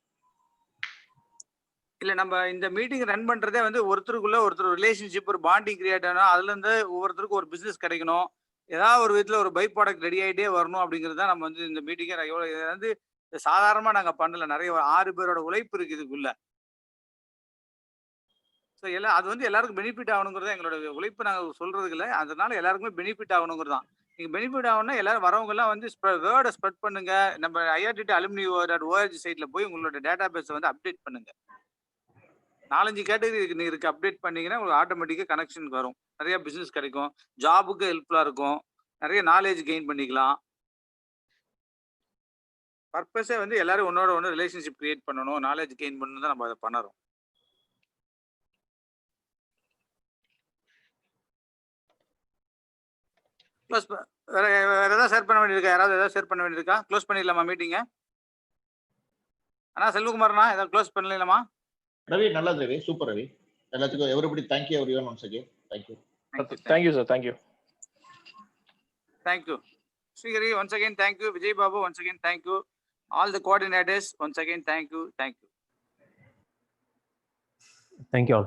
இல்ல நம்ம இந்த meeting run பண்றதே வந்து ஒருத்தருக்குள்ள ஒருத்தர் relationship, ஒரு bonding create ஆகணும். அதுல இருந்து ஒவ்வொருத்தருக்கும் ஒரு பிசினஸ் கிடைக்கணும், ஏதாவது ஒரு விதத்துல ஒரு பை ப்ராடக்ட் ரெடி ஆகிட்டே வரணும் அப்படிங்கிறது தான் நம்ம வந்து இந்த மீட்டிங்கை வந்து சாதாரணமா நாங்க பண்ணல. நிறைய 6 பேரோட உழைப்பு இருக்கு இதுக்குள்ள. ஸோ எல்லாம் அது வந்து எல்லாருக்கும் பெனிஃபிட் ஆகணுங்கிறது எங்களோட உழைப்பு. நாங்கள் சொல்றதுக்கு இல்லை, அதனால எல்லாருக்குமே பெனிஃபிட் ஆகணுங்கிறது தான். நீங்க பெனிஃபிட் ஆகணும்னா எல்லாரும் வரவங்க எல்லாம் வந்து வேர்டை ஸ்ப்ரெட் பண்ணுங்க. நம்ம IRTT alumni.org சைட்ல போய் உங்களோட டேட்டா பேஸை வந்து அப்டேட் பண்ணுங்க. 4-5 கேட்டகரி இருக்கு. அப்டேட் பண்ணீங்கன்னா உங்களுக்கு ஆட்டோமேட்டிக்கா கனெக்ஷன் வரும், நிறைய பிசினஸ் கிடைக்கும், ஜாபுக்கு ஹெல்ப்ஃபுல்லா இருக்கும், நிறைய நாலேஜ் கெயின் பண்ணிக்கலாம். பர்பஸே வந்து எல்லாரும் ஒன்னோட ஒன்று ரிலேஷன்ஷிப் கிரியேட் பண்ணணும், நாலேஜ் கெயின் பண்ணணும் தான் நம்ம அதை பண்ணுறோம். க்ளோஸ் வேற ஏதாவது ஷேர் பண்ண வேண்டியிருக்கா? யாராவது ஏதாவது ஷேர் பண்ண வேண்டியிருக்கா? க்ளோஸ் பண்ணிடலாமா மீட்டிங்க? அண்ணா செல்வகுமார்ண்ணா, ஏதாவது க்ளோஸ் பண்ணலாமா? ரவி, நல்லது ரவி, சூப்பர் ரவி. எல்லாத்துக்கும் everybody thank you everyone once again. Thank you. Thank you sir. Thank you Srihari, once again thank you. Vijay Babu, once again thank you. All the coordinators, once again thank you. Thank you all.